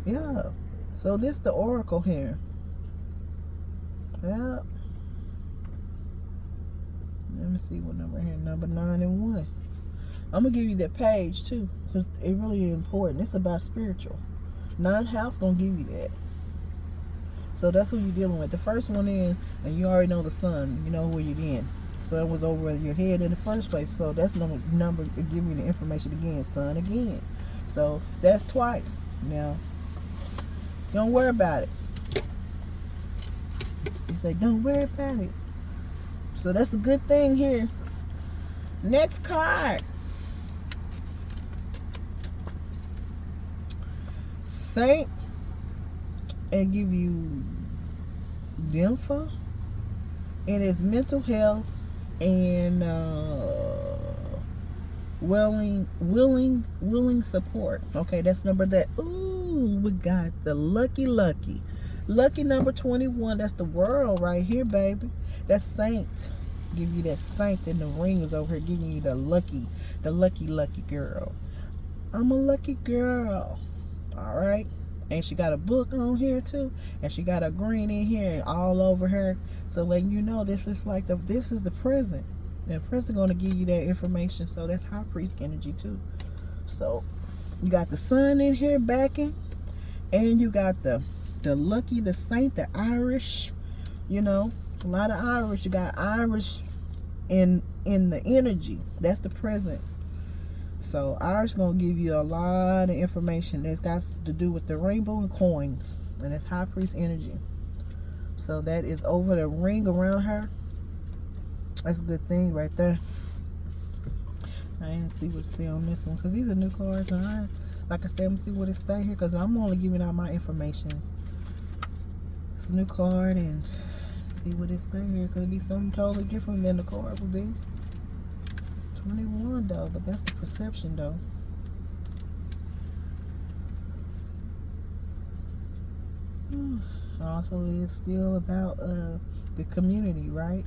Yeah. So, this is the oracle here. Yeah. Let me see what number here. Number 9 and 1. I'm going to give you that page, too. Because it really is important. It's about spiritual. 9th house going to give you that. So that's who you're dealing with. The first one in, and you already know the sun. You know where you're in. Sun was over your head in the first place. So that's number giving you the information again. Sun again. So that's twice. Now, don't worry about it. You say, don't worry about it. So that's a good thing here. Next card. Saint. And give you Dimfa. It is mental health and willing support. Okay, that's number that. Ooh, we got the lucky number 21. That's the world right here, baby. That's Saint. Give you that Saint, and the ring is over here giving you the lucky girl. I'm a lucky girl. All right. And she got a book on here too, and she got a green in here and all over her. So letting you know this is like this is the present. The present gonna give you that information. So that's high priest energy too. So you got the sun in here backing, and you got the lucky, the saint, the Irish. You know, a lot of Irish. You got Irish in the energy. That's the present. So Irish gonna give you a lot of information that's got to do with the rainbow and coins, and that's high priest energy. So that is over the ring around her. That's a good thing right there. I didn't see what to say on this one because these are new cards, and Like I said, let me see what it say here, because I'm only giving out my information. It's a new card, and see what it say here. Could be something totally different than the card would be. 21 though, but that's the perception though. Also, it is still about the community, right?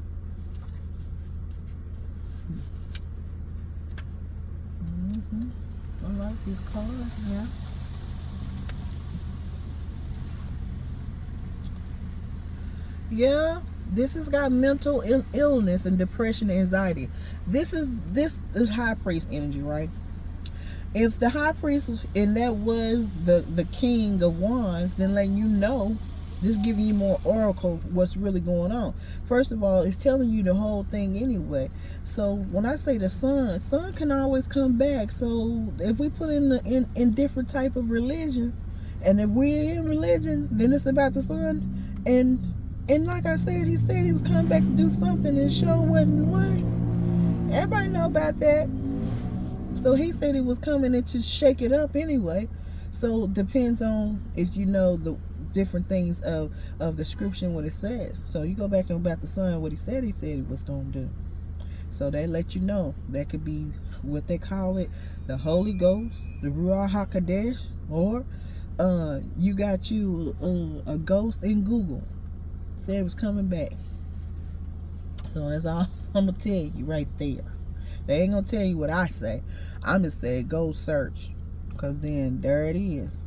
I like this card, yeah. Yeah, this has got mental illness and depression and anxiety. This is high priest energy, right? If the high priest, and that was the king of wands, then letting you know, just giving you more oracle what's really going on. First of all, it's telling you the whole thing anyway. So when I say the sun can always come back. So if we put in different type of religion, and if we're in religion, then it's about the sun. And like I said, he said he was coming back to do something, and show wasn't what. Everybody know about that. So he said he was coming in to shake it up anyway. So depends on if you know the different things of description, what it says. So you go back and about the sun, what he said he was going to do. So they let you know that could be what they call it, the Holy Ghost, the Ruach HaKodesh, or you got you a ghost in Google. Said it was coming back. So that's all I'm going to tell you right there. They ain't going to tell you what I say. I'm just saying go search. Because then there it is.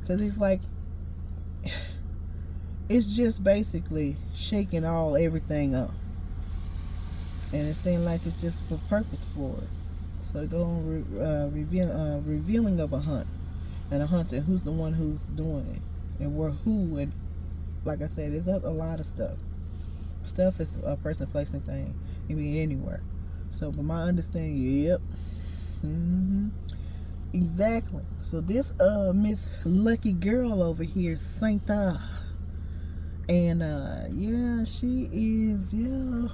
Because it's like, it's just basically shaking everything up. And it seems like it's just for purpose for it. So it go on revealing of a hunt. And a hunter, who's the one who's doing it. And who, and like I said, it's a lot of stuff. Stuff is a person, place, and thing. It can be anywhere. So, but my understanding, yep. Exactly. So this Miss Lucky Girl over here, Sainta. And yeah, she is, yeah.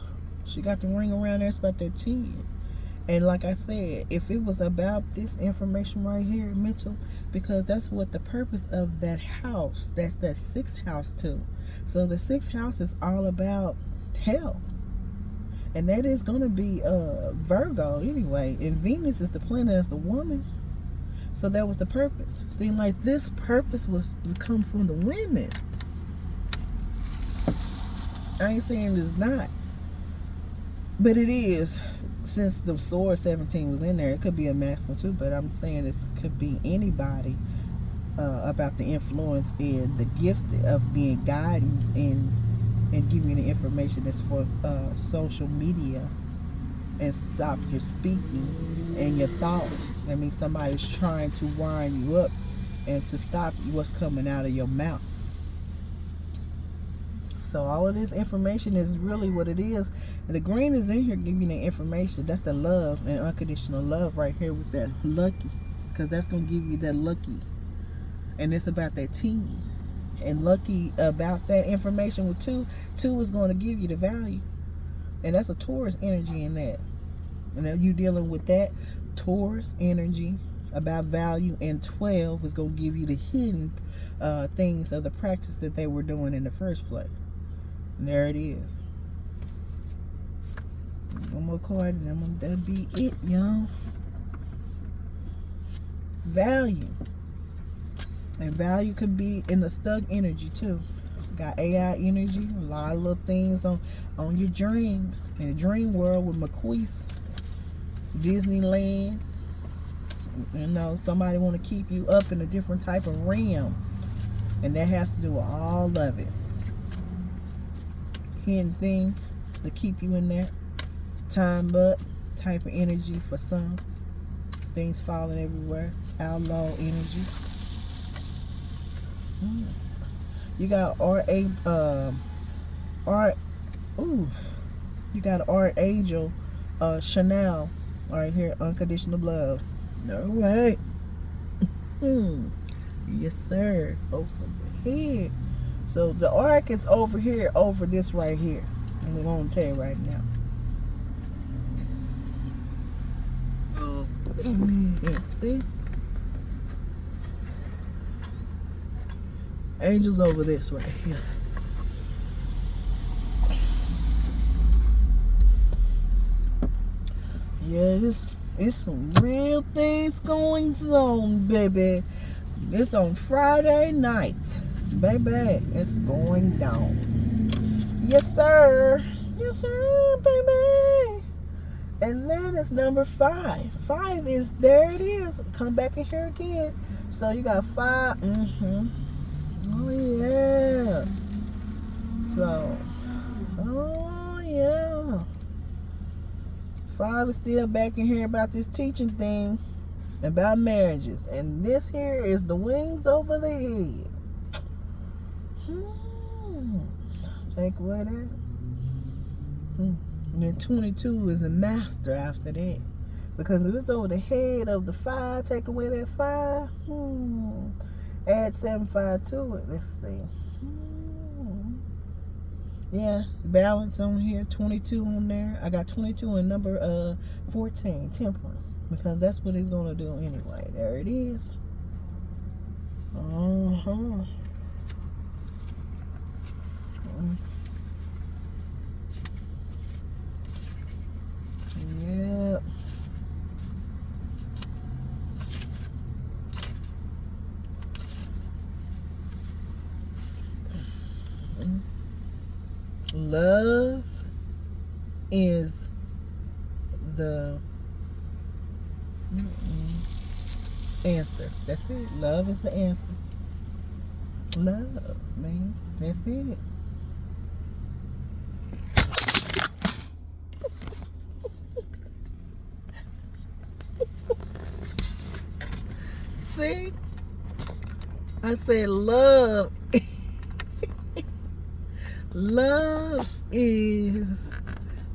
She got the ring around there, it's about that 10. And like I said, if it was about this information right here, mental, because that's what the purpose of that house, that's that 6th house too. So the 6th house is all about health. And that is going to be Virgo anyway. And Venus is the planet as the woman. So that was the purpose. Seemed like this purpose was to come from the women. I ain't saying it's not. But it is. Since the sword 17 was in there, it could be a masculine too, but I'm saying it could be anybody about the influence and the gift of being guidance and giving you the information that's for social media, and stop your speaking and your thoughts. That means somebody's trying to wind you up and to stop what's coming out of your mouth. So all of this information is really what it is. And the green is in here giving you the information. That's the love and unconditional love right here with that lucky. Because that's going to give you that lucky. And it's about that 10. And lucky about that information with 2. 2 is going to give you the value. And that's a Taurus energy in that. And then you dealing with that Taurus energy about value. And 12 is going to give you the hidden things of the practice that they were doing in the first place. And there it is. One more card and that'll be it, y'all. Value. And value could be in the stuck energy too. Got AI energy, a lot of little things on your dreams. In the dream world with McQueese, Disneyland. You know, somebody want to keep you up in a different type of realm. And that has to do with all of it. Hidden things to keep you in there. Time up type of energy for some. Things falling everywhere. Alot energy. You got you got Archangel Chanel right here, unconditional love. No way. Yes, sir. Over here. So the arc is over here, over this right here. And we're going to tell you right now. Angels over this right here. Yeah, it's some real things going on, baby. It's on Friday night. Baby, it's going down. Yes, sir. Yes, sir, baby. And that is number 5. 5 is, there it is. Come back in here again. So you got 5. Oh, yeah. So, oh, yeah. 5 is still back in here about this teaching thing. About marriages. And this here is the wings over the head. Take away that. And then 22 is the master after that. Because if it's over the head of the 5, take away that 5. Add 7, 5 to it. Let's see. Yeah, balance on here. 22 on there. I got 22 and number 14, temperance. Because that's what he's going to do anyway. There it is. Yeah. Love is the answer. That's it. Love is the answer. Love, man. That's it. See? I said love. Love is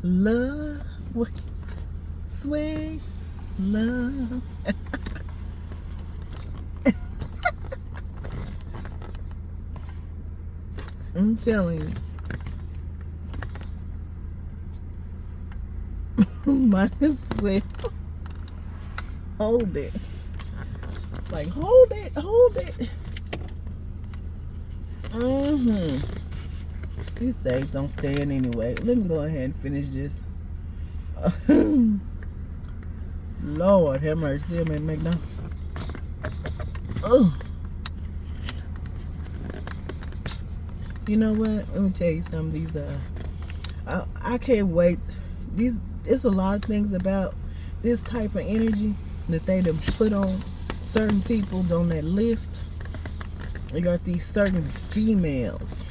love. Sweet love. I'm telling you. Might as well hold it. Like, hold it, hold it. These things don't stand anyway. Let me go ahead and finish this. Lord have mercy. I'm make now. Oh. You know what? Let me tell you some of these. I can't wait. It's a lot of things about this type of energy that they done put on certain people on that list. You got these certain females.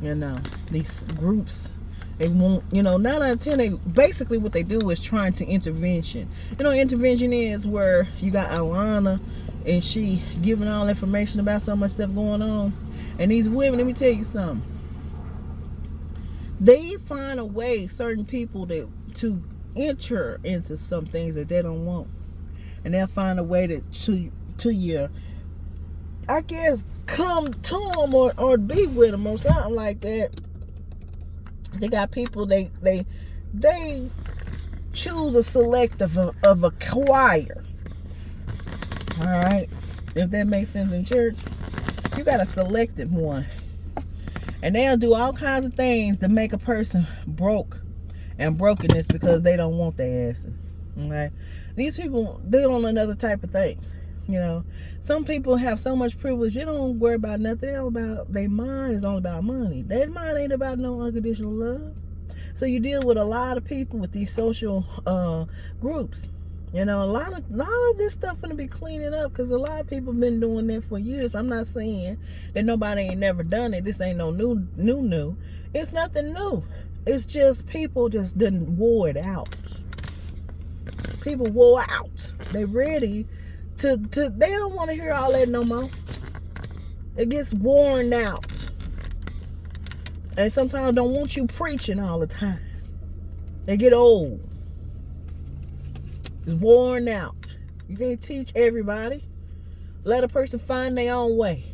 You know, these groups, they want, 9 out of 10, they basically what they do is trying to intervention. Intervention is where you got Alana and she giving all information about so much stuff going on. And these women, let me tell you something. They find a way, certain people, to enter into some things that they don't want. And they'll find a way to your, I guess, come to them or be with them or something like that. They got people, they choose a select of a choir. All right, if that makes sense in church, you got a selected one, and they'll do all kinds of things to make a person broke and brokenness because they don't want their asses. Okay, these people, they on another type of things. Some people have so much privilege, they don't worry about nothing. They're about, their mind is all about money. Their mind ain't about no unconditional love. So you deal with a lot of people with these social groups. A lot of this stuff gonna be cleaning up because a lot of people been doing that for years. I'm not saying that nobody ain't never done it. This ain't no new. It's nothing new. It's just people just didn't wore it out. People wore out. They ready to they don't want to hear all that no more. It gets worn out. And sometimes don't want you preaching all the time. They get old. It's worn out. You can't teach everybody. Let a person find their own way.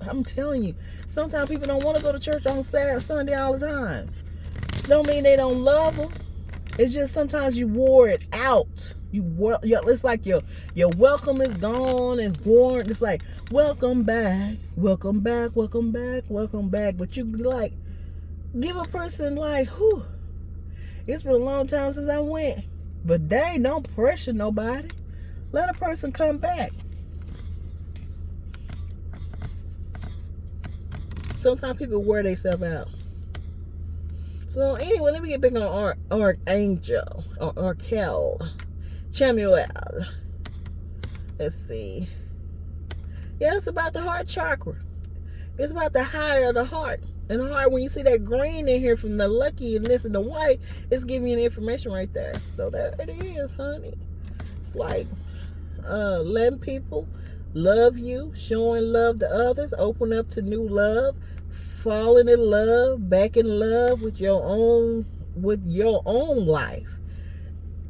I'm telling you, sometimes people don't want to go to church on Saturday, Sunday all the time. Don't mean they don't love them. It's just sometimes you wore it out. It's like your welcome is gone and worn. It's like, welcome back, welcome back, welcome back, welcome back. But you like give a person like, whew, it's been a long time since I went. But dang, don't pressure nobody. Let a person come back. Sometimes people wear themselves out. So anyway, let me get back on Archangel or Arkel. Chamuel. Let's see. Yeah, it's about the heart chakra. It's about the higher of the heart. And the heart, when you see that green in here from the lucky and this and the white, it's giving you the information right there. So there it is, honey. It's like letting people love you, showing love to others, open up to new love, falling in love, back in love with your own life.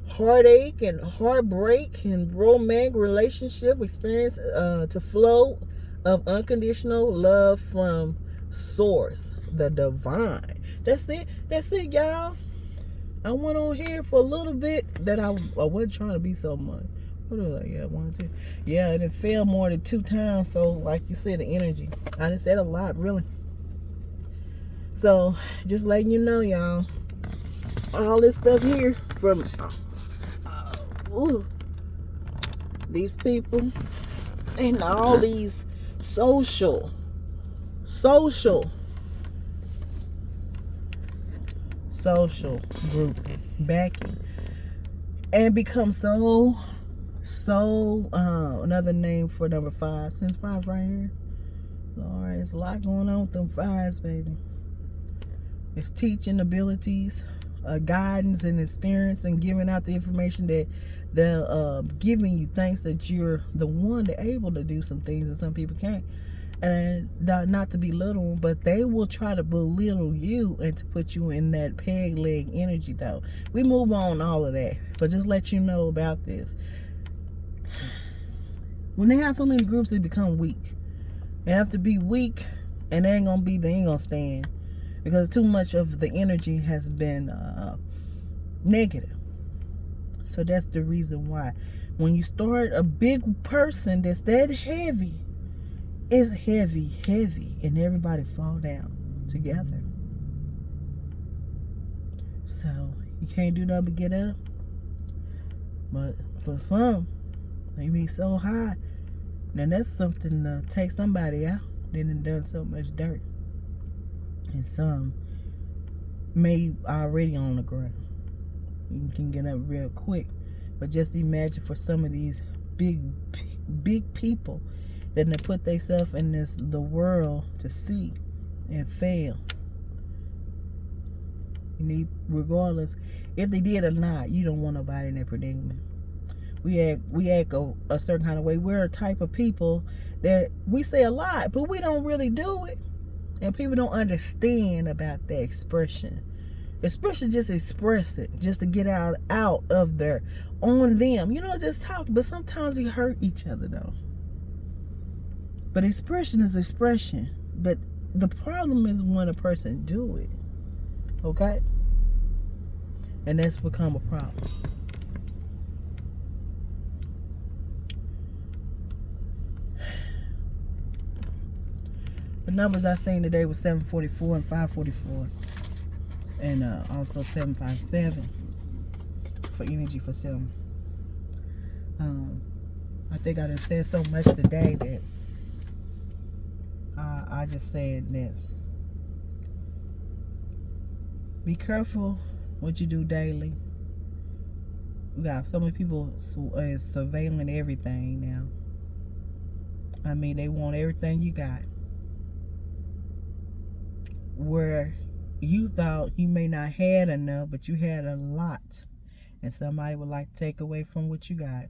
Heartache and heartbreak and romantic relationship experience to flow of unconditional love from source, the divine. That's it, y'all. I went on here for a little bit that I wasn't trying to be so much. What was I? Yeah, 1, 2. Yeah, and it fell more than 2 times. So, like you said, the energy. I done said a lot, really. So, just letting you know, y'all. All this stuff here from these people and all these social group backing and become so another name for number 5. Since 5 right here, Lord, it's a lot going on with them 5s, baby. It's teaching abilities, guidance and experience, and giving out the information that they're giving you, thanks that you're the one that able to do some things that some people can't. And not to belittle, but they will try to belittle you and to put you in that peg leg energy, though. We move on all of that, but just let you know about this. When they have so many groups, they become weak. They have to be weak, and they ain't gonna stand, because too much of the energy has been negative. So that's the reason why when you start a big person that's that heavy, it's heavy, and everybody fall down together. So you can't do nothing but get up. But for some, they be so high. Now that's something to take somebody out. They done so much dirt. And some may already on the ground. You can get up real quick. But just imagine for some of these big people that they put themselves in the world to see and fail. You need, regardless if they did or not, you don't want nobody in that predicament. We act a certain kind of way. We're a type of people that we say a lot, but we don't really do it. And people don't understand about that expression. Expression, just express it, just to get out of there on them. You know, just talk. But sometimes we hurt each other, though. But expression is expression. But the problem is when a person do it. Okay? And that's become a problem. The numbers I seen today was 744 and 544. And also 757 for energy for 7. I think I done said so much today that I just said this. Be careful what you do daily. We got so many people surveilling everything now. I mean, they want everything you got. Where you thought you may not had enough, but you had a lot, and somebody would like to take away from what you got.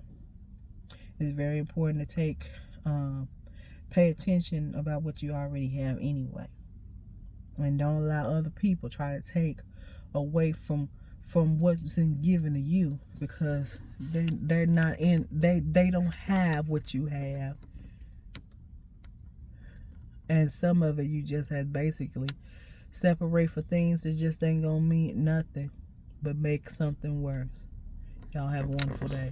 It's very important to pay attention about what you already have anyway, and don't allow other people try to take away from what's been given to you, because they don't have what you have, and some of it you just had basically separate for things that just ain't gonna mean nothing but make something worse. Y'all have a wonderful day.